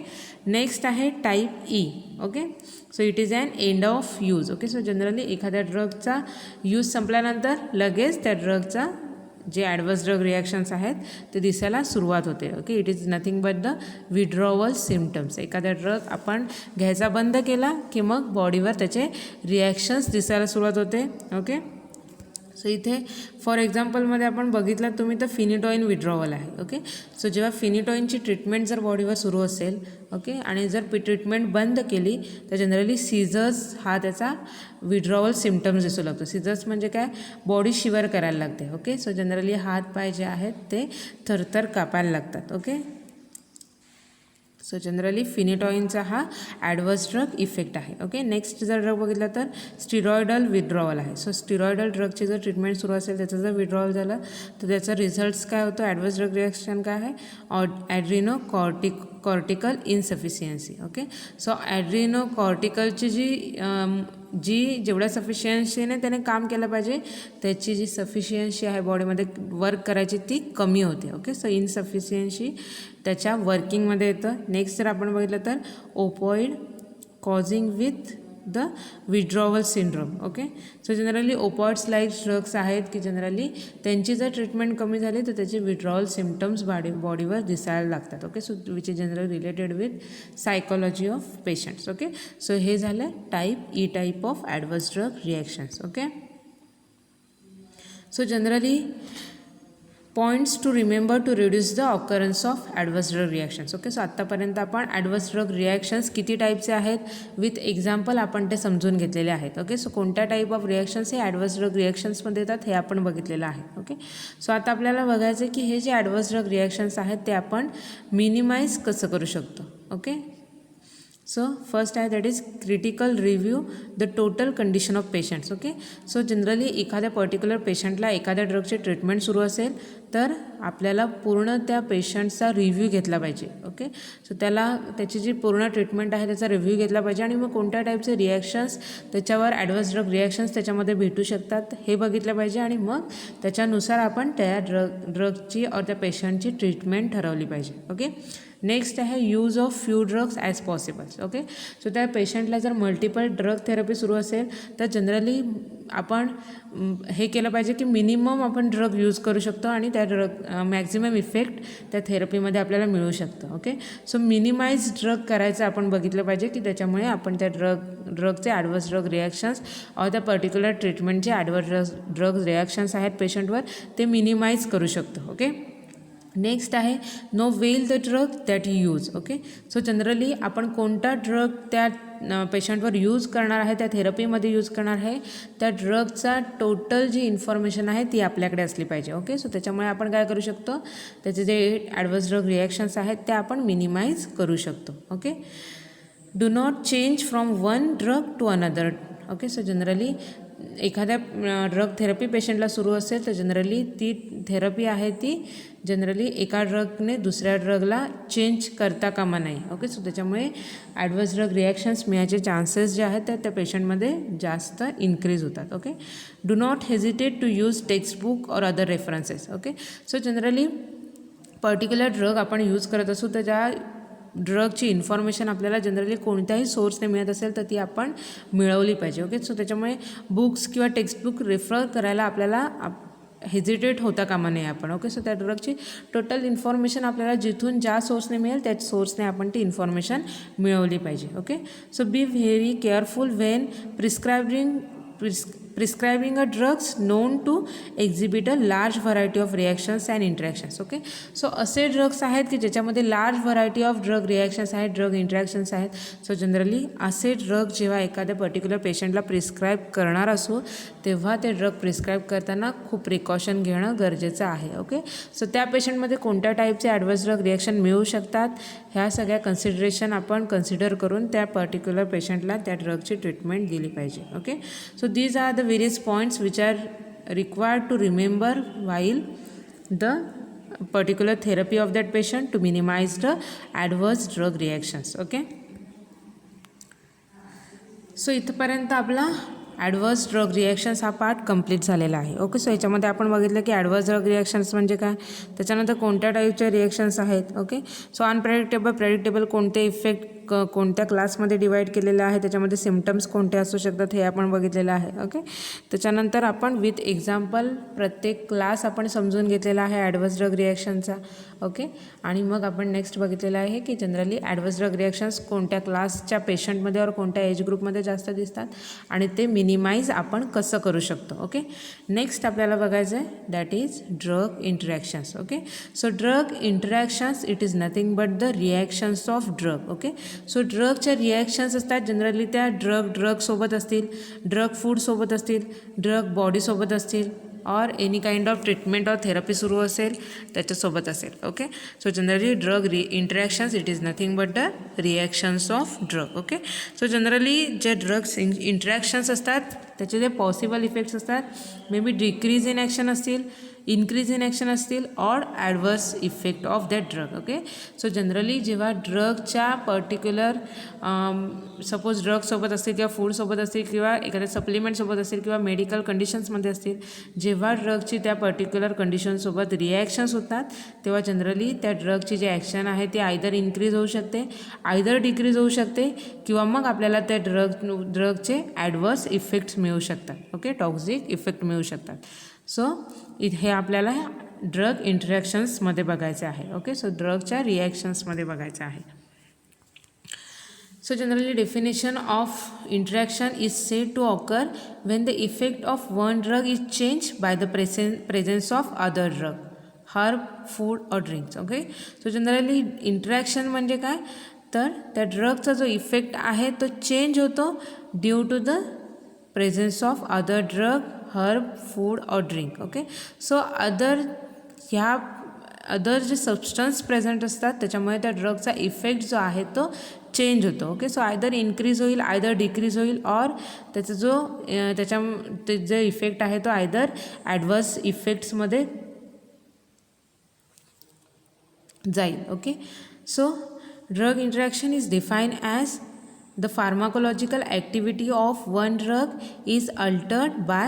नेक्स्ट आहे type E. Okay, so it is an end of use. Okay, so generally एखाद्या ड्रगचा यूज संपल्यानंतर लगेच त्या ड्रगचा जे ॲडवर्स ड्रग रिॲक्शन्स आहेत ते दिसायला सुरुवात होते. Okay, it is nothing but the withdrawal symptoms. एखादा ड्रग आपण घ्यायचा बंद केला की मग बॉडीवर त्याचे रिॲक्शन्स दिसायला सुरुवात होते. ओके, सो इथे फॉर एक्झाम्पलमध्ये आपण बघितलं तुम्ही तर फिनिटॉइन विड्रॉवल आहे. ओके, सो जेव्हा फिनिटॉइनची ट्रीटमेंट जर बॉडीवर सुरू असेल ओके आणि जर ट्रीटमेंट बंद केली तर जनरली सीझर्स हा त्याचा विड्रॉवल सिम्पटम्स दिसू लागतो. सीझर्स म्हणजे काय, बॉडी शिवर करायला लागते. ओके, सो जनरली हात पाय जे आहेत ते थरथर कापायला लागतात. ओके, सो जनरली फिनिटॉइनचा हा ॲडवर्स ड्रग इफेक्ट आहे. ओके, नेक्स्ट जर ड्रग बघितला तर स्टिरॉयडल विड्रॉवल आहे. सो स्टिरॉयडल ड्रगची जर ट्रीटमेंट सुरू असेल त्याचं जर विड्रॉवल झालं तर त्याचा रिझल्ट्स काय होतो, ॲडवर्स ड्रग रिॲक्शन काय आहे, ॲड्रिनो कॉर्टिकल इनसफिशियन्सी. ओके, सो ॲड्रिनो कॉर्टिकलची जी जेवढ्या सफिशियन्सीने त्याने काम केलं पाहिजे त्याची जी सफिशियन्सी आहे बॉडीमध्ये वर्क करायची ती कमी होते. ओके, सो इनसफिशियन्सी त्याच्या वर्किंगमध्ये येतं. नेक्स्ट जर आपण बघितलं तर opioid causing with the withdrawal syndrome. Okay, so generally opioids like drugs आहेत की जनरली त्यांची जर ट्रीटमेंट कमी झाली तर त्याचे विड्रॉवल सिम्पटम्स बॉडीवर दिसायला लागतात. Okay, so which is generally related with psychology of patients. Okay, so हे झालं type E type of adverse drug reactions. Okay, so generally points to remember to reduce the occurrence of adverse drug reactions. Okay, so आत्तापर्यंत आपण ॲडवर्स ड्रग रिॲक्शन्स किती टाईपचे आहेत विथ एक्झाम्पल आपण ते समजून घेतलेले आहेत. ओके, सो कोणत्या टाईप ऑफ रिॲक्शन्स हे ॲडवर्स ड्रग रिॲक्शन्समध्ये येतात हे आपण बघितलेलं आहे. ओके, सो आता आपल्याला बघायचं आहे की हे जे ॲडवर्स ड्रग रिॲक्शन्स आहेत ते आपण मिनिमाइज कसं करू शकतो. ओके, सो फर्स्ट आहे that is critical review the total condition of patients. Okay, so generally एखाद्या पर्टिक्युलर पेशंटला एखाद्या ड्रगची ट्रीटमेंट सुरू असेल तर आपल्याला पूर्ण त्या पेशंटचा रिव्ह्यू घेतला पाहिजे. ओके, सो त्याची जी पूर्ण ट्रीटमेंट आहे त्याचा रिव्ह्यू घेतला पाहिजे आणि मग कोणत्या टाईपचे रिॲक्शन्स त्याच्यावर ॲडवर्स ड्रग रिॲक्शन्स त्याच्यामध्ये भेटू शकतात हे बघितलं पाहिजे आणि मग त्याच्यानुसार आपण त्या ड्रगची और त्या पेशंटची ट्रीटमेंट ठरवली पाहिजे. ओके, नेक्स्ट आहे use of few drugs as possibles. Okay, so त्या पेशंटला जर मल्टिपल ड्रग थेरपी सुरू असेल तर जनरली आपण हे केलं पाहिजे की मिनिमम आपण ड्रग यूज करू शकतो आणि त्या मॅक्झिमम इफेक्ट त्या थेरपीमध्ये आपल्याला मिळू शकतं. ओके, सो मिनिमाइज ड्रग करायचं आपण बघितलं पाहिजे की त्याच्यामुळे आपण त्या ड्रगचे ॲडवर्स ड्रग रिॲक्शन्स और त्या पर्टिक्युलर ट्रीटमेंटचे ॲडवर्स ड्रग रिॲक्शन्स आहेत पेशंटवर ते मिनिमाइज करू शकतो. ओके, नेक्स्ट आहे know well the drug that use. Okay, so generally आपण कोणता ड्रग त्या पेशंटवर यूज करणार आहे त्या थेरपीमध्ये यूज करणार आहे त्या ड्रगचा टोटल जी इन्फॉर्मेशन आहे ती आपल्याकडे असली पाहिजे. ओके, सो त्याच्यामुळे आपण काय करू शकतो, त्याचे जे ॲडवर्स ड्रग रिॲक्शन्स आहेत ते आपण मिनिमाइज करू शकतो. Okay, do not change from one drug to another. Okay, so generally एखाद्या ड्रग थेरपी पेशंटला सुरू असेल तर जनरली ती थेरपी आहे ती जनरली एका ड्रगने दुसऱ्या ड्रगला चेंज करता कामा नाही. ओके, सो त्याच्यामुळे ॲडवर्स ड्रग रिॲक्शन्स मिळायचे चान्सेस जे आहेत त्या पेशंटमध्ये जास्त इन्क्रीज होतात. Okay, do not hesitate to use textbook or other references. Okay, so generally particular drug आपण यूज करत असू तर ज्या ड्रगची इन्फॉर्मेशन आपल्याला जनरली कोणत्याही सोर्सने मिळत असेल तर ती आपण मिळवली पाहिजे. ओके, सो त्याच्यामुळे बुक्स किंवा टेक्स्टबुक रेफर करायला आपल्याला हेजिटेट होता कामा नये आपण. ओके, सो त्या ड्रगची टोटल इन्फॉर्मेशन आपल्याला जिथून ज्या सोर्सने मिळेल त्याच सोर्सने आपण ती इन्फॉर्मेशन मिळवली पाहिजे. Okay, so be very careful when prescribing a drugs known to exhibit a large variety of reactions and interactions. Okay, so असे ड्रग्स आहेत की ज्याच्यामध्ये large variety of drug reactions आहेत, ड्रग इंटरॅक्शन्स आहेत. सो जनरली असे ड्रग जेव्हा एखाद्या पर्टिक्युलर पेशंटला प्रिस्क्राईब करणार असो तेव्हा ते ड्रग प्रिस्क्राईब करताना खूप प्रिकॉशन घेणं गरजेचं आहे. ओके, सो त्या पेशंटमध्ये कोणत्या टाईपचे ॲडवर्स ड्रग रिॲक्शन मिळू शकतात ह्या सगळ्या कन्सिडरेशन आपण कन्सिडर करून त्या पर्टिक्युलर पेशंटला त्या ड्रगची ट्रीटमेंट दिली पाहिजे. Okay, so these are the various points which are required to remember while the particular therapy of that patient to minimize the adverse drug reactions. Okay. So इथपर्यंत आपला ॲडवर्स ड्रग रिॲक्शन्स हा पार्ट कंप्लीट झालेला आहे. ओके. सो याच्यामध्ये आपण बघितलं की ॲडवर्स ड्रग रिॲक्शन्स म्हणजे काय, त्याच्यानंतर कोणत्या टाईपच्या रिॲक्शन्स आहेत. ओके. सो अनप्रेडिक्टेबल, प्रेडिक्टेबल कोणते इफेक्ट कोणत्या क्लासमध्ये डिवाईड केलेलं आहे, त्याच्यामध्ये सिम्पटम्स कोणते असू शकतात हे आपण बघितलेलं आहे. ओके. त्याच्यानंतर आपण विथ एक्झाम्पल प्रत्येक क्लास आपण समजून घेतलेला आहे ॲडवर्स ड्रग रिॲक्शनचा. ओके. आणि मग आपण नेक्स्ट बघितलेलं आहे की जनरली ॲडवर्स ड्रग रिॲक्शन्स कोणत्या क्लासच्या पेशंटमध्ये और कोणत्या एज ग्रुपमध्ये जास्त दिसतात आणि ते मिनिमाइज आपण कसं करू शकतो. ओके. नेक्स्ट आपल्याला बघायचं आहे that is drug interactions. Okay. So drug interactions it is nothing but the reactions of drug. Okay. So ड्रगच्या रिॲक्शन्स असतात जनरली त्या ड्रगसोबत असतील, ड्रग फूडसोबत असतील, ड्रग बॉडीसोबत असतील, और एनी काइंड ऑफ ट्रीटमेंट और थेरपी सुरू असेल त्याच्यासोबत असेल. Okay. So generally drug interactions it is nothing but the reactions of drug. Okay. So generally जे ड्रग्स इंटरॅक्शन्स असतात त्याचे जे पॉसिबल इफेक्ट्स असतात may be decrease in action असतील, इन्क्रीज इन ॲक्शन असतील और adverse effect of that drug. Okay. So generally जेव्हा ड्रगच्या पर्टिक्युलर सपोज ड्रगसोबत असतील किंवा फूडसोबत असतील किंवा एखाद्या सप्लिमेंटसोबत असतील किंवा मेडिकल कंडिशन्समध्ये असतील, जेव्हा ड्रगची त्या पर्टिक्युलर कंडिशनसोबत रिॲक्शन्स होतात तेव्हा जनरली त्या ड्रगची जी ॲक्शन आहे ती आयदर इन्क्रीज होऊ शकते, आयदर डिक्रीज होऊ शकते किंवा मग आपल्याला त्या ड्रगचे ॲडवर्स इफेक्ट्स मिळू शकतात. ओके. टॉक्सिक इफेक्ट मिळू शकतात. सो हे आपल्याला ड्रग इंटरॅक्शन्समध्ये बघायचे आहे. ओके. सो ड्रगच्या रिॲक्शन्समध्ये बघायचं आहे. So generally definition of interaction is said to occur when the effect of one drug is changed by the presence of other drug, herb, food or drinks. Okay. So generally interaction म्हणजे काय तर त्या ड्रगचा जो इफेक्ट आहे तो चेंज होतो due to the presence of other drug, herb, food और ड्रिंक. ओके. सो अदर जे सबस्टन्स प्रेझेंट असतात त्याच्यामुळे त्या ड्रगचा इफेक्ट जो आहे तो चेंज होतो. ओके. सो आयदर इन्क्रीज होईल, आयदर डिक्रीज होईल और त्याचा जो इफेक्ट आहे तो आयदर ॲडवर्स इफेक्ट्समध्ये जाईल. Okay. So drug interaction is define as the pharmacological activity of one drug is altered by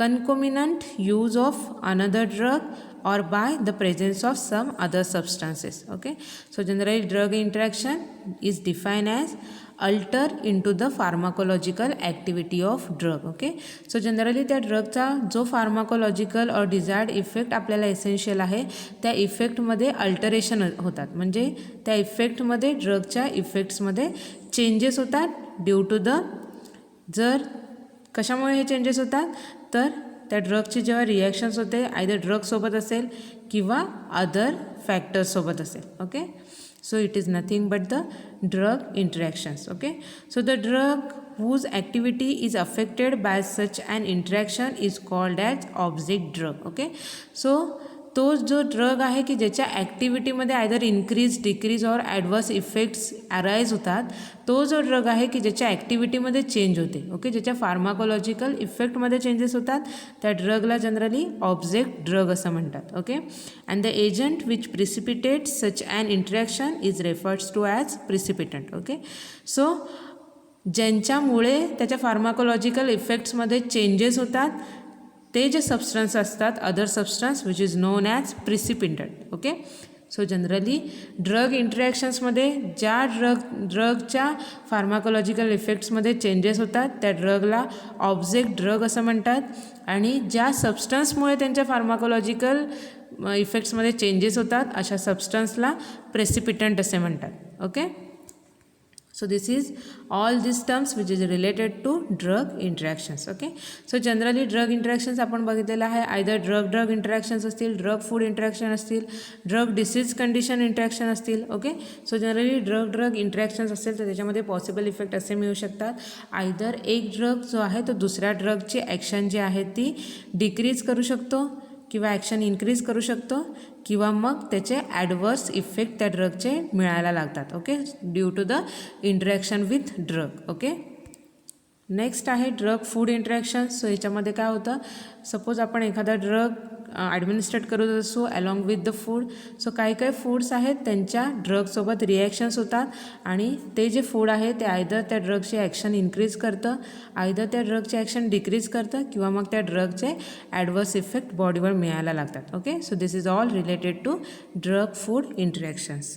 concomitant use of another drug or by the presence of some other substances. Okay. So generally drug interaction is defined as alter into the pharmacological activity of drug. Okay. So generally त्या ड्रगचा जो फार्माकोलॉजिकल और डिझायर्ड इफेक्ट आपल्याला एसेन्शियल आहे त्या इफेक्टमध्ये अल्टरेशन होतात, म्हणजे त्या इफेक्टमध्ये ड्रगच्या इफेक्ट्समध्ये चेंजेस होतात ड्यू टू द जर कशामुळे हे चेंजेस होतात तर त्या ड्रगची जेव्हा रिॲक्शन्स होते आयदर ड्रगसोबत असेल किंवा अदर फॅक्टर्ससोबत असेल. Okay. So it is nothing but the drug interactions. Okay. So the drug whose activity is affected by such an interaction is called as object drug. Okay. So तो जो ड्रग आहे की ज्याच्या ॲक्टिव्हिटीमध्ये either increase, decrease or adverse effects arise होतात तो जो ड्रग आहे की ज्याच्या ॲक्टिव्हिटीमध्ये चेंज होते. ओके. ज्याच्या फार्माकोलॉजिकल इफेक्टमध्ये चेंजेस होतात त्या ड्रगला जनरली ऑब्जेक्ट ड्रग असं म्हणतात. Okay. And the agent which precipitate such an interaction is referred to as precipitant. Okay. So ज्यांच्यामुळे त्याच्या फार्माकोलॉजिकल इफेक्ट्समध्ये चेंजेस होतात ते जे सबस्टन्स असतात other substance which is known as precipitant. Okay. So generally drug इंटरॅक्शन्समध्ये ज्या ड्रगच्या फार्माकोलॉजिकल इफेक्ट्समध्ये चेंजेस होतात त्या ड्रगला ऑब्जेक्ट ड्रग असं म्हणतात आणि ज्या सबस्टन्समुळे त्यांच्या फार्माकोलॉजिकल इफेक्ट्समध्ये चेंजेस होतात अशा सबस्टन्सला प्रेसिपिटंट असे म्हणतात. Okay. So this is all these terms which is related to drug interactions. Okay. So generally drug interactions आपण बघितलेलं आहे आयदर ड्रग इंटरॅक्शन्स असतील, ड्रग फूड इंटरॅक्शन असतील, ड्रग डिसीज कंडिशन इंटरॅक्शन असतील. Okay. So generally drug interactions असतील तर त्याच्यामध्ये पॉसिबल इफेक्ट असे मिळू शकतात आयदर एक ड्रग जो आहे तो दुसऱ्या ड्रगची ॲक्शन जी आहे ती डिक्रीज करू शकतो किंवा ॲक्शन इन्क्रीज करू शकतो किंवा मग त्याचे ॲडवर्स इफेक्ट त्या ड्रगचे मिळायला लागतात. Okay. Due to the interaction with drug. Okay. Next आहे ड्रग फूड इंटरॅक्शन. सो ह्याच्यामध्ये काय होतं सपोज आपण एखादा ड्रग ॲडमिनिस्ट्रेट करत असतो along with the food. So काही काही फूड्स आहेत त्यांच्या ड्रगसोबत रिॲक्शन्स होतात आणि ते जे फूड आहे ते आयदर त्या ड्रगची ॲक्शन इन्क्रीज करतं, आयदर त्या ड्रगची ॲक्शन डिक्रीज करतं किंवा मग त्या ड्रगचे ॲडवर्स इफेक्ट बॉडीवर मिळायला लागतात. Okay, so this is all related to drug food interactions.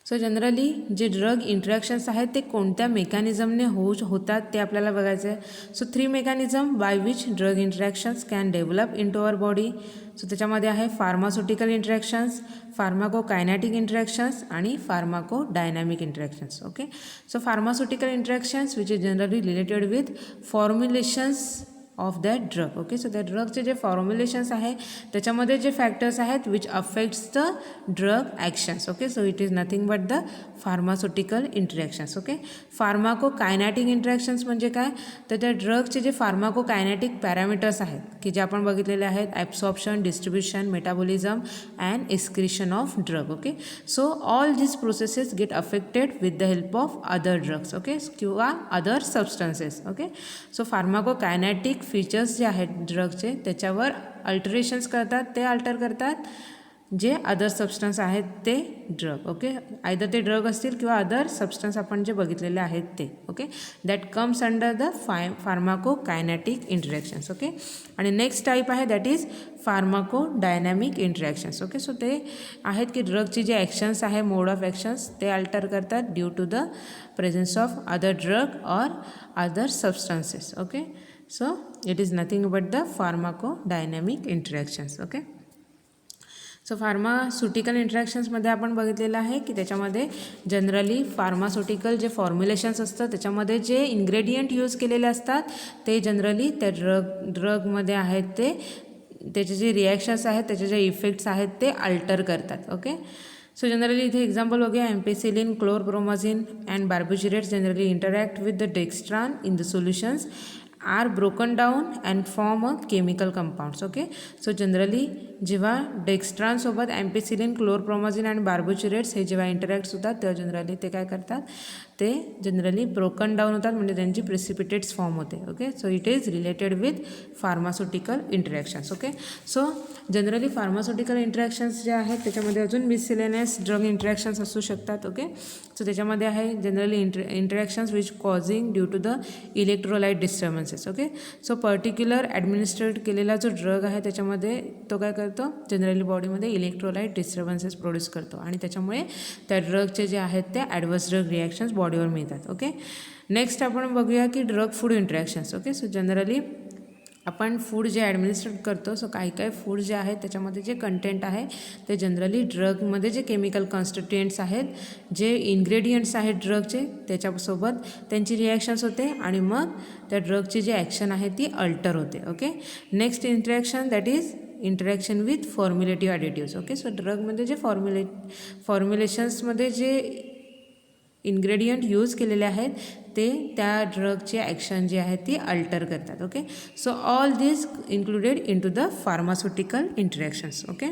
So generally जे ड्रग इंटरॅक्शन्स आहेत ते कोणत्या मेकॅनिझमने होतात ते आपल्याला बघायचं आहे. So 3 mechanism by which drug interactions can develop into our body. So त्याच्यामध्ये आहे फार्मास्युटिकल इंटरॅक्शन्स, फार्माकोकायनॅटिक इंटरॅक्शन्स आणि pharmacodynamic interactions. Okay, so pharmaceutical interactions which is generally related with formulations of that drug. Okay, so त्या ड्रगचे जे फॉर्म्युलेशन्स आहे त्याच्यामध्ये जे फॅक्टर्स आहेत which affects the drug actions. Okay, so it is nothing but the pharmaceutical interactions. Okay, pharmacokinetic interactions म्हणजे काय, तर त्या ड्रगचे जे फार्माकोकायनॅटिक पॅरामीटर्स आहेत की जे आपण बघितलेले आहेत, absorption, distribution, metabolism and excretion of drug. Okay, so all this processes get affected with the help of other drugs. Okay, किंवा other substances. Okay, so pharmacokinetic features जे आहेत ड्रगचे त्याच्यावर अल्टरेशन्स करतात, ते अल्टर करतात जे अदर सबस्टन्स आहेत ते ड्रग. ओके, आयदर ते ड्रग असतील किंवा अदर सबस्टन्स आपण जे बघितलेले आहेत ते. Okay, that comes under the pharmacokinetic interactions. Okay, आणि नेक्स्ट टाईप आहे that is pharmacodynamic interactions. Okay, so ते आहेत की ड्रगची जे ॲक्शन्स आहे, मोड ऑफ ॲक्शन्स ते अल्टर करतात due to the presence of other drug or other substances. Okay, so it is nothing but the pharmacodynamic interactions. Okay, so pharmaceutical इंटरॅक्शन्समध्ये आपण बघितलेलं आहे की त्याच्यामध्ये जनरली फार्मास्युटिकल जे फॉर्म्युलेशन्स असतं त्याच्यामध्ये जे इन्ग्रेडियंट यूज केलेले असतात ते जनरली त्या ड्रगमध्ये आहेत ते त्याचे जे रिॲक्शन्स आहेत त्याचे जे इफेक्ट्स आहेत ते अल्टर करतात. ओके, सो जनरली इथे एक्झाम्पल बघूया. Ampicillin, chlorpromazine and barbiturates generally interact with the dextran in the solutions are broken down and form a chemical compounds. Okay, so generally जेव्हा डेक्स्ट्रानसोबत ॲम्पेसिलिन, क्लोरप्रोमाझिन आणि बार्बिट्युरेट्स हे जेव्हा इंटरॅक्ट्स होतात तेव्हा जनरली ते काय करतात, ते जनरली ब्रोकन डाऊन होतात म्हणजे त्यांची प्रेसिपिटेट्स फॉर्म होते. Okay, so it is related with pharmaceutical interactions. Okay, so generally pharmaceutical interactions जे आहेत त्याच्यामध्ये अजून मिसलेनियस ड्रग इंटरॅक्शन्स असू शकतात. ओके, सो त्याच्यामध्ये आहे generally interactions which causing due to the electrolyte disturbances. Okay, so particular administrate केलेला जो ड्रग आहे त्याच्यामध्ये तो काय करतो, जनरली बॉडीमध्ये इलेक्ट्रोलाइट डिस्टर्बन्सेस प्रोड्यूस करतो आणि त्याच्यामुळे त्या ड्रगचे जे आहेत ते ॲडवर्स ड्रग रिॲक्शन्स बॉडीवर मिळतात. ओके, नेक्स्ट आपण बघूया की drug food interactions. Okay, so generally आपण फूड जे ॲडमिनिस्ट्रेट करतो, सो काही काही फूड जे आहेत त्याच्यामध्ये जे कंटेंट आहे ते जनरली ड्रगमध्ये जे केमिकल कॉन्स्टिट्युएंट्स आहेत, जे इन्ग्रेडियंट्स आहेत ड्रगचे त्याच्यासोबत त्यांची रिॲक्शन्स होते आणि मग त्या ड्रगची जी ॲक्शन आहे ती अल्टर होते. Okay, next interaction that is interaction with formulative additives. Okay, so ड्रगमध्ये जे फॉर्म्युलेशन्समध्ये जे इन्ग्रेडियंट यूज केलेले आहेत ते त्या ड्रगची ॲक्शन जी आहे ती अल्टर करतात. Okay, so all this included in to the pharmaceutical interactions. Okay,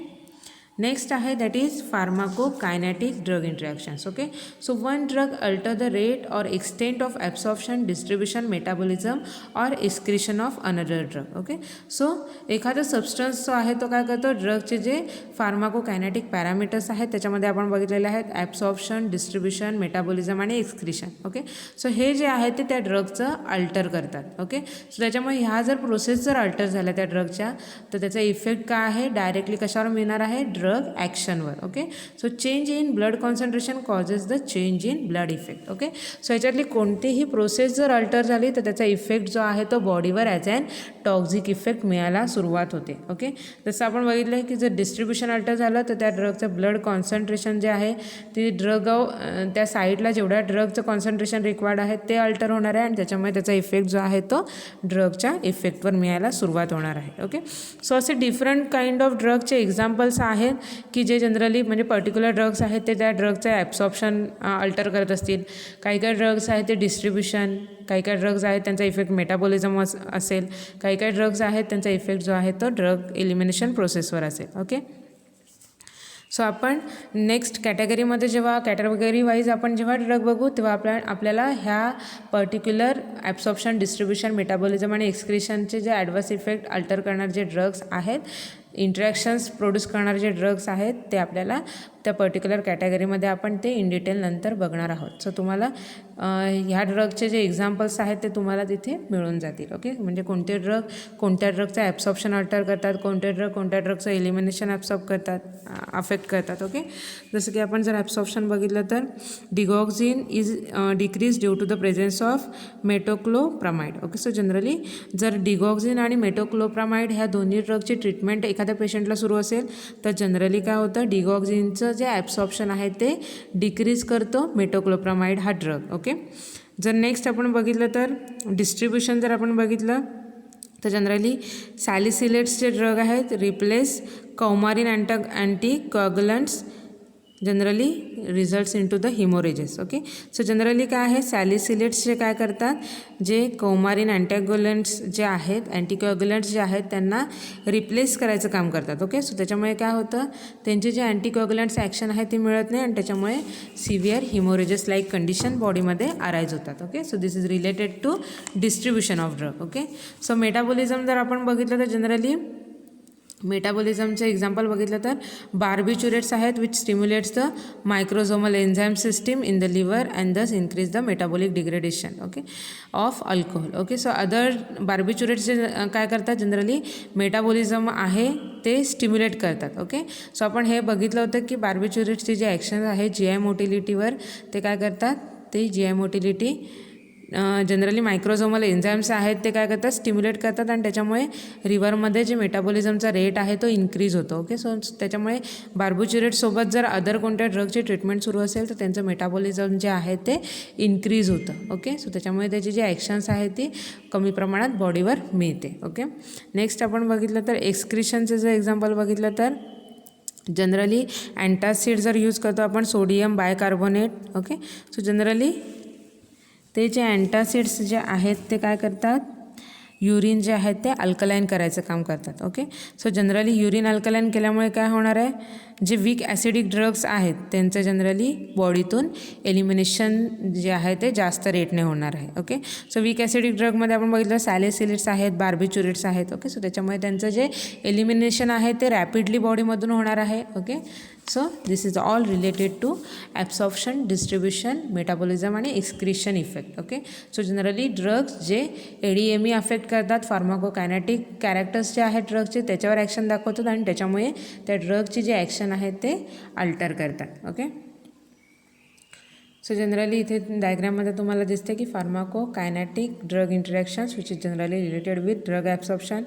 next आहे that is pharmacokinetic drug interactions. Okay, so one drug alter the rate और extent of absorption, distribution, metabolism और excretion of another drug. Okay, so एखादा सबस्टन्स जो आहे तो काय करतो, ड्रगचे जे फार्माकोकायनॅटिक पॅरामीटर्स आहेत त्याच्यामध्ये आपण बघितलेले आहेत ॲब्सॉर्प्शन, डिस्ट्रीब्युशन, मेटाबॉलिझम आणि एक्सक्रिशन. ओके, सो हे जे आहे ते त्या ड्रगचं अल्टर करतात. ओके, सो त्याच्यामुळे ह्या जर प्रोसेस जर अल्टर झाल्या त्या ड्रगच्या तर त्याचा इफेक्ट काय आहे, डायरेक्टली कशावर मिळणार आहे, ड्रग ॲक्शनवर. Okay, so change in blood concentration causes the change in blood effect. Okay, so याच्यातली कोणतीही प्रोसेस जर अल्टर झाली तर त्याचा इफेक्ट जो आहे तो बॉडीवर ॲज अॅन टॉक्झिक इफेक्ट मिळायला सुरुवात होते. ओके, जसं आपण बघितलं आहे की जर डिस्ट्रीब्युशन अल्टर झालं तर त्या ड्रगचं ब्लड कॉन्सन्ट्रेशन जे आहे ते त्या साईडला जेवढ्या ड्रगचं कॉन्सन्ट्रेशन रिक्वायर्ड आहे ते अल्टर होणार आहे आणि त्याच्यामुळे त्याचा इफेक्ट जो आहे तो ड्रगच्या इफेक्टवर मिळायला सुरुवात होणार आहे. ओके, सो असे डिफरंट काइंड ऑफ ड्रगचे एक्झाम्पल्स आहेत की जे जनरली म्हणजे पर्टिक्युलर ड्रग्स आहेत ते त्या ड्रगचं ॲब्सॉर्प्शन अल्टर करत असतील. काही काही ड्रग्स आहेत ते डिस्ट्रीब्युशन, काही काही ड्रग्ज आहेत त्यांचा इफेक्ट मेटाबॉलिझम असेल, काही काही ड्रग्ज आहेत त्यांचा इफेक्ट जो आहे तो ड्रग एलिमिनेशन प्रोसेसवर असेल. ओके, सो आपण नेक्स्ट कॅटेगरीमध्ये जेव्हा कॅटेगरी वाईज आपण जेव्हा ड्रग बघू तेव्हा आपल्याला ह्या पर्टिक्युलर ॲब्सॉर्प्शन, डिस्ट्रीब्युशन, मेटाबॉलिझम आणि एक्सक्रिशनचे जे ॲडव्हर्स इफेक्ट अल्टर करणारे जे ड्रग्स आहेत, इंटरॅक्शन्स प्रोड्यूस करणारे जे ड्रग्स आहेत ते आपल्याला त्या पर्टिक्युलर कॅटेगरीमध्ये आपण ते इन डिटेल नंतर बघणार आहोत. सो तुम्हाला ह्या ड्रगचे जे एक्झाम्पल्स आहेत ते तुम्हाला तिथे मिळून जातील. ओके, म्हणजे कोणते ड्रग कोणत्या ड्रगचं ॲब्सॉर्प्शन अल्टर करतात, कोणते ड्रग कोणत्या ड्रगचं एलिमिनेशन ॲब्सॉर्ब करतात, अफेक्ट करतात. ओके, जसं की आपण जर ॲब्सॉर्प्शन बघितलं तर digoxin is decrease due to the presence of metoclopramide. Okay, so generally जर डिगॉक्झिन आणि मेटोक्लोप्रामाइड ह्या दोन्ही ड्रगची ट्रीटमेंट एखाद्या पेशंटला सुरू असेल तर जनरली काय होतं, डिगॉक्झिनचं जे ॲब्सॉर्प्शन आहे ते डिक्रीज करतो मेटोक्लोप्रामाइड हा ड्रग. ओके, जर नेक्स्ट आपण बघितलं तर डिस्ट्रीब्युशन जर आपण बघितलं तर जनरली सॅलिसिलेट्सचे ड्रग आहेत replace coumarin anticoagulants generally results in to the haemorrhages. Okay, so generally काय आहे, सॅलिसिलेट्स जे काय करतात, जे कौमारिन अँटीकोअग्युलंट्स जे आहेत, अँटीकोअग्युलंट्स जे आहेत त्यांना रिप्लेस करायचं काम करतात. ओके, सो त्याच्यामुळे काय होतं, त्यांचे जे अँटीकोअग्युलंट्स ॲक्शन आहे ते मिळत नाही आणि त्याच्यामुळे सिव्हिअर हिमोरेजेस लाईक कंडिशन बॉडीमध्ये अराईज होतात. Okay, so this is related to distribution of drug. Okay, so metabolism जर आपण बघितलं तर जनरली मेटाबॉलिझमचे एक्झाम्पल बघितलं तर बार्बिच्युरेट्स आहेत which stimulates the microsomal enzyme system in the liver and thus increase the metabolic degradation. Okay, of alcohol. Okay, so other barbiturates जे काय करतात, जनरली मेटाबॉलिझम आहे ते स्टिम्युलेट करतात. ओके, सो आपण हे बघितलं होतं की बार्बिच्युरेट्सची जे ॲक्शन आहे जी आय मोटिलिटीवर ते काय करतात, ते जी आय मोटिलिटी जनरली मायक्रोझोमल एन्झाईम्स आहेत ते काय करतात, स्टिम्युलेट करतात आणि त्याच्यामुळे रिव्हरमध्ये जे मेटाबॉलिझमचा रेट आहे तो इन्क्रीज होतो. ओके, सो त्याच्यामुळे बार्बिच्युरेटसोबत जर अदर कोणत्या ड्रगची ट्रीटमेंट सुरू असेल तर त्यांचं मेटाबॉलिझम जे आहे ते इन्क्रीज होतं. ओके, सो त्याच्यामुळे त्याची जी ॲक्शन्स आहेत ती कमी प्रमाणात बॉडीवर मिळते. ओके, नेक्स्ट आपण बघितलं तर एक्सक्रिशनचं जर एक्झाम्पल बघितलं तर जनरली अँटासिड जर यूज करतो आपण sodium bicarbonate. Okay, so generally ते जे अँटासिड्स जे आहेत ते काय करतात, युरिन जे आहेत ते अल्कलाईन करायचं काम करतात. Okay, so generally urine alkaline केल्यामुळे काय होणार आहे, जे वीक ॲसिडिक ड्रग्स आहेत त्यांचं जनरली बॉडीतून एलिमिनेशन जे आहे ते जास्त रेटने होणार आहे. ओके, सो वीक ॲसिडिक ड्रगमध्ये आपण बघितलं सॅलिसिलेट्स आहेत, बार्बिच्युरेट्स आहेत. ओके, सो त्याच्यामुळे त्यांचं जे एलिमिनेशन आहे ते रॅपिडली बॉडीमधून होणार आहे. Okay, so this is all related to absorption, distribution, metabolism आणि excretion effect. Okay, so generally drugs जे ADME अफेक्ट करतात, फार्माकोकायनेटिक कॅरेक्टर्स जे आहेत ड्रगचे त्याच्यावर ॲक्शन दाखवतात आणि त्याच्यामुळे त्या ड्रगची जे ॲक्शन आहेत ते अल्टर करतात. ओके, सो जनरली इथे डायग्राममध्ये तुम्हाला दिसते की pharmacokinetic drug interactions which is generally related with drug absorption,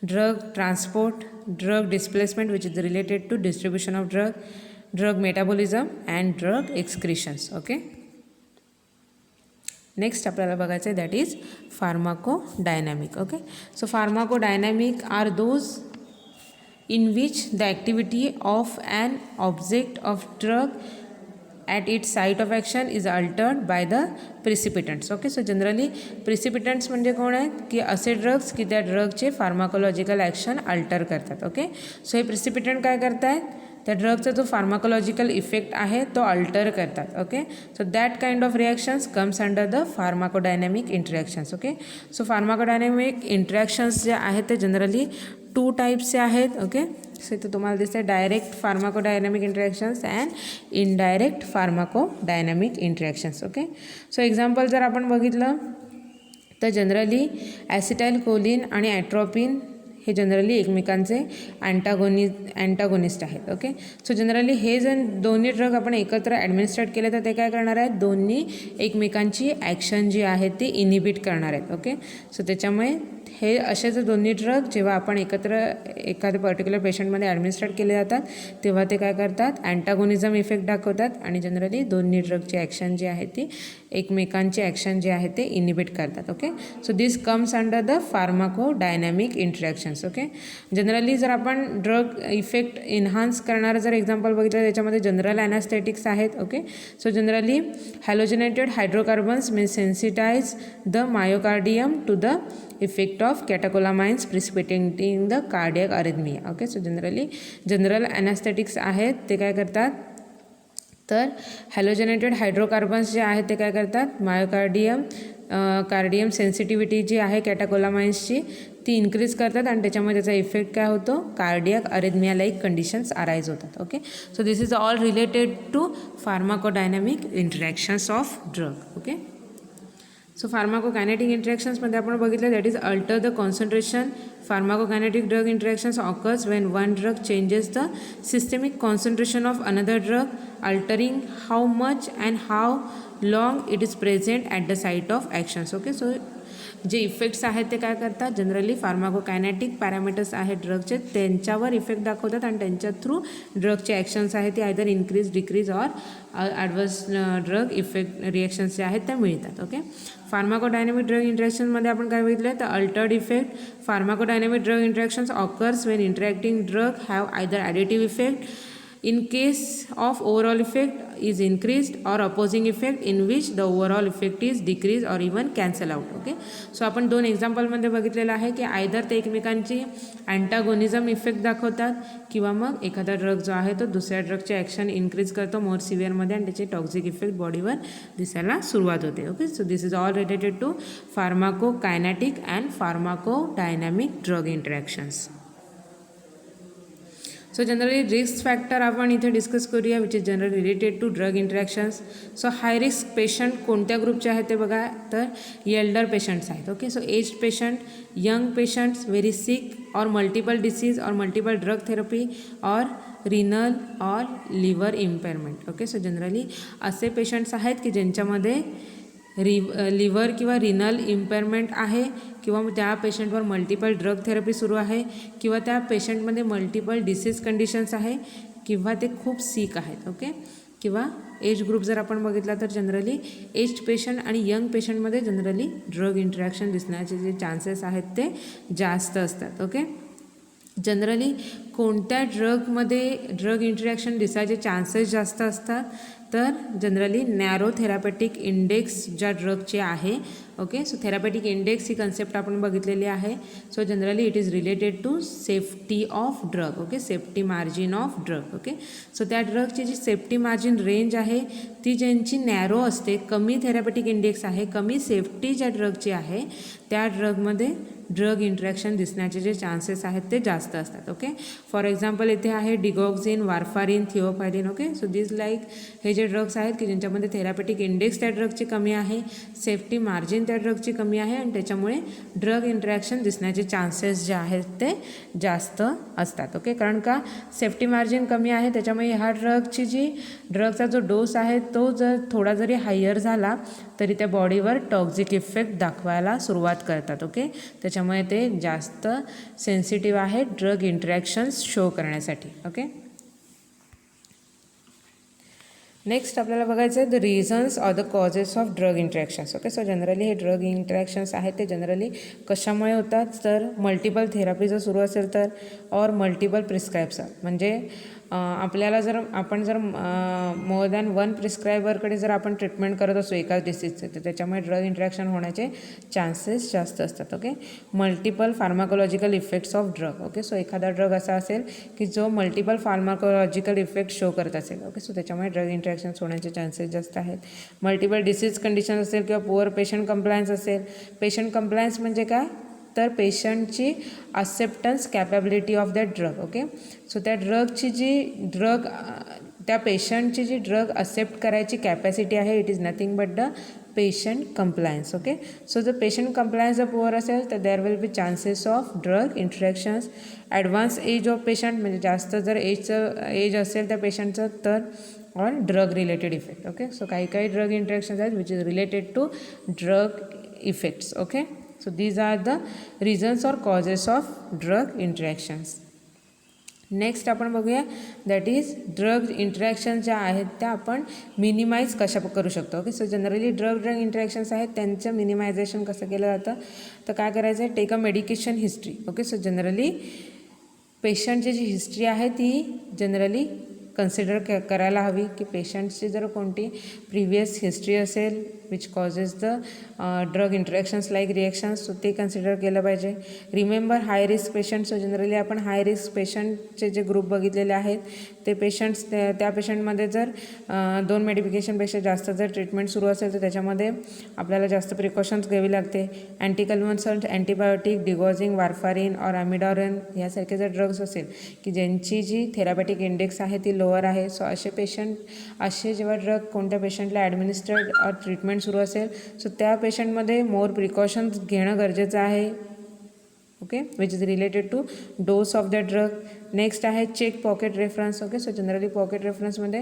drug transport, drug displacement which is related to distribution of drug, drug metabolism and drug excretions. Okay, next आपल्याला बघायचं आहे that is pharmacodynamic. Okay, so pharmacodynamic are those in which the activity of an object of drug at its site of action is altered by the precipitants. Okay, so generally precipitants म्हणजे कोण आहेत की असे ड्रग्स की त्या ड्रगचे फार्माकोलॉजिकल ॲक्शन अल्टर करतात. ओके, सो हे प्रिसिपिटंट काय करतात, त्या ड्रगचा जो फार्माकोलॉजिकल इफेक्ट आहे तो अल्टर करतात. Okay, so that kind of reactions comes under the pharmacodynamic interactions. Okay, so pharmacodynamic interactions जे आहेत ते जनरली 2 टाईप्सचे आहेत. ओके, सो इथे तुम्हाला दिसते direct pharmacodynamic interactions and indirect pharmacodynamic interactions. Okay, so example जर आपण बघितलं तर जनरली ॲसिटाइल कोलिन आणि ॲट्रोपिन हे जनरली एकमेकांचे अँटागोनिस्ट आहेत. ओके, सो जनरली हे जर दोन्ही ड्रग आपण एकत्र ॲडमिनिस्ट्रेट केले तर ते काय करणार आहेत, दोन्ही एकमेकांची ॲक्शन जी आहे ती इनिबिट करणार आहेत. ओके, सो त्याच्यामुळे हे असे जर दोन्ही ड्रग जेव्हा आपण एकत्र एखाद्या पर्टिक्युलर पेशंटमध्ये ॲडमिनिस्ट्रेट केले जातात तेव्हा ते काय करतात, अँटागोनिझम इफेक्ट दाखवतात आणि जनरली दोन्ही ड्रगची ॲक्शन जी आहे ती एकमेकांची ॲक्शन जे आहे ते इनिबिट करतात. Okay, so this comes under the pharmacodynamic interactions. Reactions. Okay, generally जर आपण ड्रग इफेक्ट एन्हान्स करणारं जर एक्झाम्पल बघितलं त्याच्यामध्ये जनरल ॲनास्थेटिक्स आहेत. Okay, so generally halogenated hydrocarbons may sensitise the myocardium to the effect of catecholamines precipitating the cardiac arrhythmia. Okay, so general anaesthetics आहेत ते काय करतात, तर हॅलोजनेटेड हायड्रोकार्बन्स जे आहेत ते काय करतात, कार्डियम सेन्सिटिव्हिटी जी आहे कॅटाकोलामाइन्सची ती इन्क्रीज करतात आणि त्याच्यामुळे त्याचा इफेक्ट काय होतो, cardiac arrhythmia like conditions arise होतात. Okay, so this is all related to pharmacodynamic interactions of drug. Okay, so pharmacokinetic इंटरॅक्शन्समध्ये आपण बघितलं that is alter the concentration. Pharmacokinetic drug interactions occurs when one drug changes the systemic concentration of another drug, altering how much and how long it is present at the site of actions. Okay, so जे इफेक्ट्स आहेत ते काय करतात, जनरली फार्माकोकायनेटिक पॅरामीटर्स आहेत ड्रगचे त्यांच्यावर इफेक्ट दाखवतात आणि त्यांच्या थ्रू ड्रगचे ॲक्शन्स आहेत ते either increase, decrease or adverse drug effect reactions जे आहेत त्या मिळतात. ओके, फार्माकोडायनॅमिक ड्रग इंटरॅक्शनमध्ये आपण काय बघितलं तर altered effect. Pharmacodynamic drug interactions occurs when interacting drug have either additive effect in case of overall effect is increased or opposing effect in which the overall effect is decreased or even cancel out. Okay, so आपण दोन एक्झाम्पलमध्ये बघितलेलं आहे की आयदर ते एकमेकांची अँटागोनिझम इफेक्ट दाखवतात किंवा मग एखादा ड्रग जो आहे तो दुसऱ्या ड्रगचे ॲक्शन इन्क्रीज करतो मोर सिव्हिअरमध्ये आणि त्याचे टॉक्झिक इफेक्ट बॉडीवर दिसायला सुरुवात होते. Okay, so this is all related to pharmacokinetic and pharmacodynamic drug interactions. So generally risk factor आपण इथे डिस्कस करूया which is generally related to drug interactions. So high risk patient कोणत्या ग्रुपचे आहेत ते बघा, तर एल्डर पेशंट्स आहेत. Okay, so aged patient, young patients, very sick और मल्टिपल डिसीज और मल्टिपल ड्रग थेरपी और रिनल और liver impairment. Okay, so generally असे पेशंट्स आहेत की ज्यांच्यामध्ये लिव्हर किंवा रिनल इम्पेअरमेंट आहे किंवा त्या पेशंटवर मल्टिपल ड्रग थेरपी सुरू आहे किंवा त्या पेशंटमध्ये मल्टिपल डिसीज कंडिशन्स आहे किंवा ते खूप सिक आहेत. ओके, किंवा एज ग्रुप जर आपण बघितला तर जनरली एज्ड पेशंट आणि यंग पेशंटमध्ये जनरली ड्रग इंटरॅक्शन दिसण्याचे जे चान्सेस आहेत ते जास्त असतात. ओके, जनरली कोणत्या ड्रगमध्ये ड्रग इंटरॅक्शन दिसायचे चान्सेस जास्त असतात तर जनरली नॅरो थेरापेटिक इंडेक्स ज्या ड्रगचे आहे. ओके, सो थेरापेटिक इंडेक्स ही कन्सेप्ट आपण बघितलेली आहे. So generally it is related to safety of drug. Okay, safety margin of drug. Okay, so त्या ड्रगची जी सेफ्टी मार्जिन रेंज आहे ती ज्यांची नॅरो असते, कमी थेरापेटिक इंडेक्स आहे, कमी सेफ्टी ज्या ड्रगची आहे त्या ड्रगमध्ये ड्रग इंटरॅक्शन दिसण्याचे जे चान्सेस आहेत ते जास्त असतात. ओके, फॉर एक्झाम्पल इथे आहे digoxin, warfarin, theophylline. Okay, so this like हे जे ड्रग्स आहेत की ज्यांच्यामध्ये थेरापेटिक इंडेक्स त्या ड्रगची कमी आहे, सेफ्टी मार्जिन त्या ड्रगची कमी आहे आणि त्याच्यामुळे ड्रग इंटरॅक्शन दिसण्याचे चान्सेस जे आहेत ते जास्त असतात. ओके, कारण का सेफ्टी मार्जिन कमी आहे त्याच्यामुळे ह्या ड्रगचा जो डोस आहे तो जर थोडा जरी हायर झाला तरी त्या बॉडीवर टॉक्झिक इफेक्ट दाखवायला सुरुवात करतात. ओके, त्याच्यामुळे ते जास्त सेन्सिटिव्ह आहे ड्रग इंटरॅक्शन्स शो करण्यासाठी. ओके, नेक्स्ट आपल्याला बघायचं आहे the reasons or the causes of drug interactions. Okay, so generally हे ड्रग इंटरॅक्शन्स आहेत ते जनरली कशामुळे होतात तर मल्टिपल थेरपी जर सुरू असेल तर और मल्टिपल प्रिस्क्राईबचा म्हणजे आपल्याला आपण जर मोर दॅन वन प्रिस्क्रायबरकडे जर आपण ट्रीटमेंट करत असतो एकाच डिसीजचे तर त्याच्यामुळे ड्रग इंटरॅक्शन होण्याचे चान्सेस जास्त असतात. Okay, multiple pharmacological effects of drug. Okay, so एखादा ड्रग असा असेल की जो मल्टिपल फार्माकोलॉजिकल इफेक्ट शो करत असेल. ओके, सो त्याच्यामुळे ड्रग इंटरॅक्शन्स होण्याचे चान्सेस जास्त आहेत. मल्टिपल डिसीज कंडिशन असेल किंवा पुअर पेशंट कंप्लायन्स असेल. पेशंट कंप्लायन्स म्हणजे काय तर पेशंटची acceptance capability of that drug. Okay, so त्या त्या पेशंटची जी ड्रग असेप्ट करायची कॅपॅसिटी आहे it is nothing but the patient compliance. Okay, so जर पेशंट कंप्लायन्स जर पुअर असेल तर there will be chances of drug interactions. Advance age of patient म्हणजे जास्त जर एज असेल त्या पेशंटचं तर on drug related effect. Okay, so काही ड्रग इंटरॅक्शन्स आहेत which is related to drug effects. Okay, so these are the reasons or causes of drug interactions. Next आपण बघूया दॅट इज ड्रग इंटरॅक्शन ज्या आहेत त्या आपण मिनिमाइज कशा करू शकतो. Okay, so generally drug interactions आहेत त्यांचं मिनिमायझेशन कसं केलं जातं, तर काय करायचं आहे, take a medication history. Okay, so generally पेशंटची जी हिस्ट्री आहे ती जनरली कन्सिडर करायला हवी की पेशंटची जर कोणती प्रिव्हियस हिस्ट्री असेल which causes the drug interactions like reactions, so ते कन्सिडर केलं पाहिजे. रिमेंबर हाय रिस्क पेशंट, सो जनरली आपण हाय रिस्क पेशंटचे जे ग्रुप बघितलेले आहेत ते पेशंट्स त्या पेशंटमध्ये जर 2 मेडिकेशनपेक्षा जास्त जर ट्रीटमेंट सुरू असेल तर त्याच्यामध्ये आपल्याला जास्त प्रिकॉशन्स घ्यावी लागते. अँटीकन्व्हल्संट, अँटीबायोटिक, डिगॉझिंग, वारफारिन और अमिडॉरिन यासारखे जर ड्रग्स असेल की ज्यांची जी थेरापॅटिक इंडेक्स आहे ती लोअर आहे, सो असे जेव्हा ड्रग कोणत्या पेशंटला ॲडमिनिस्टर्ड और ट्रीटमेंट सुरू असेल सो त्या पेशंटमध्ये मोर प्रिकॉशन्स घेणं गरजेचं आहे. Okay, which is related to dose of the drug. Next आहे check pocket reference. Okay, so generally pocket रेफरन्समध्ये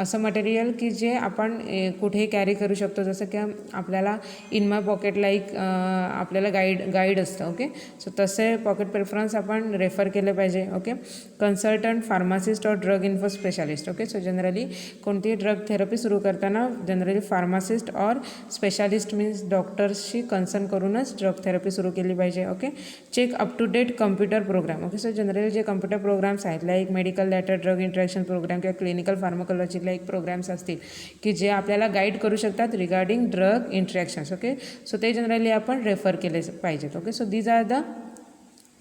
असं मटेरियल की जे आपण कुठेही कॅरी करू शकतो, जसं की आपल्याला इन माय पॉकेट लाईक आपल्याला गाईड असतं. ओके, सो तसे पॉकेट प्रेफरन्स आपण रेफर केले पाहिजे. ओके, कन्सल्टंट, फार्मासिस्ट और drug info specialist. Okay, so generally कोणतीही ड्रग थेरपी सुरू करताना जनरली फार्मासिस्ट और स्पेशालिस्ट मीन्स डॉक्टर्सशी कन्सर्न करूनच ड्रग थेरपी सुरू केली पाहिजे. Okay, check up to date computer program. Okay, so generally जे कम्प्युटर प्रोग्राम्स आहेत like medical data drug interaction program किंवा क्लिनिकल फार्माकोलॉजी लाईक प्रोग्राम्स असतील की जे आपल्याला गाईड करू शकतात regarding drug interactions. Okay, so ते जनरली आपण रेफर केले पाहिजेत. Okay, so these are the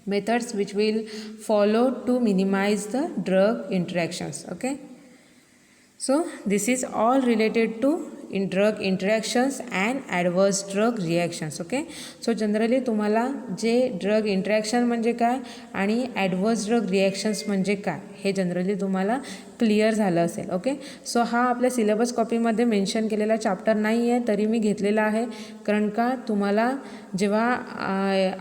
methods which will follow to minimize the drug interactions. Okay, so this is all related to in drug interactions and adverse drug reactions. Okay, so generally तुम्हाला जे ड्रग इंटरॅक्शन म्हणजे काय आणि ॲडवर्स ड्रग रिॲक्शन्स म्हणजे काय हे जनरली तुम्हाला क्लिअर झालं असेल. ओके, सो हा आपल्या सिलेबस कॉपीमध्ये मेन्शन केलेला चॅप्टर नाही आहे तरी मी घेतलेला आहे, कारण का तुम्हाला जेव्हा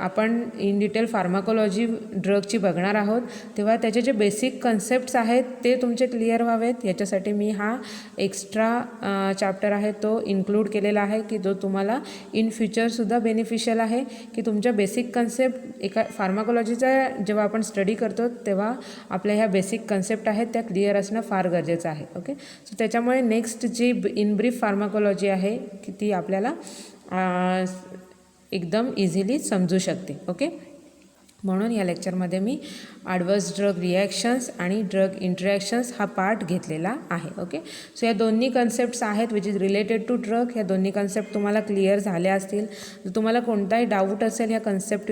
आपण इन डिटेल फार्माकोलॉजी ड्रगची बघणार आहोत तेव्हा त्याचे जे बेसिक कन्सेप्ट्स आहेत ते तुमचे क्लिअर व्हावेत याच्यासाठी मी हा एक्स्ट्रा चॅप्टर आहे तो इन्क्लूड केलेला आहे की जो तुम्हाला इन फ्युचरसुद्धा बेनिफिशियल आहे की तुमच्या बेसिक कन्सेप्ट एका फार्माकोलॉजीचा जेव्हा आपण स्टडी करतो तेव्हा आपल्या ह्या बेसिक कन्सेप्ट आहेत त्या क्लिअर असणं फार गरजेचं आहे. ओके, सो त्याच्यामुळे नेक्स्ट जी इन ब्रीफ फार्माकोलॉजी आहे की ती आपल्याला एकदम इझिली समजू शकते. ओके, म्हणून या लेक्चरमध्ये मी ॲडवर्स ड्रग रिॲक्शन्स आणि ड्रग इंटरॅक्शन्स हा पार्ट घेतलेला आहे. ओके, सो या दोन्ही कन्सेप्ट्स आहेत which is related to drug. ह्या दोन्ही कन्सेप्ट तुम्हाला क्लिअर झाल्या असतील. जर तुम्हाला कोणताही डाऊट असेल ह्या concept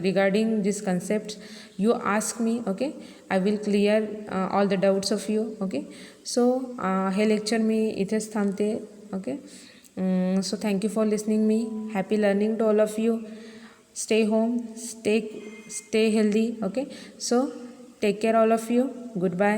regarding this concept you ask me. Okay, I will clear all the doubts of you. Okay, so हे लेक्चर मी इथेच थांबते. Okay, so thank you for listening me. Happy learning to all of you. Stay home, stay healthy. Okay, so take care all of you. Goodbye.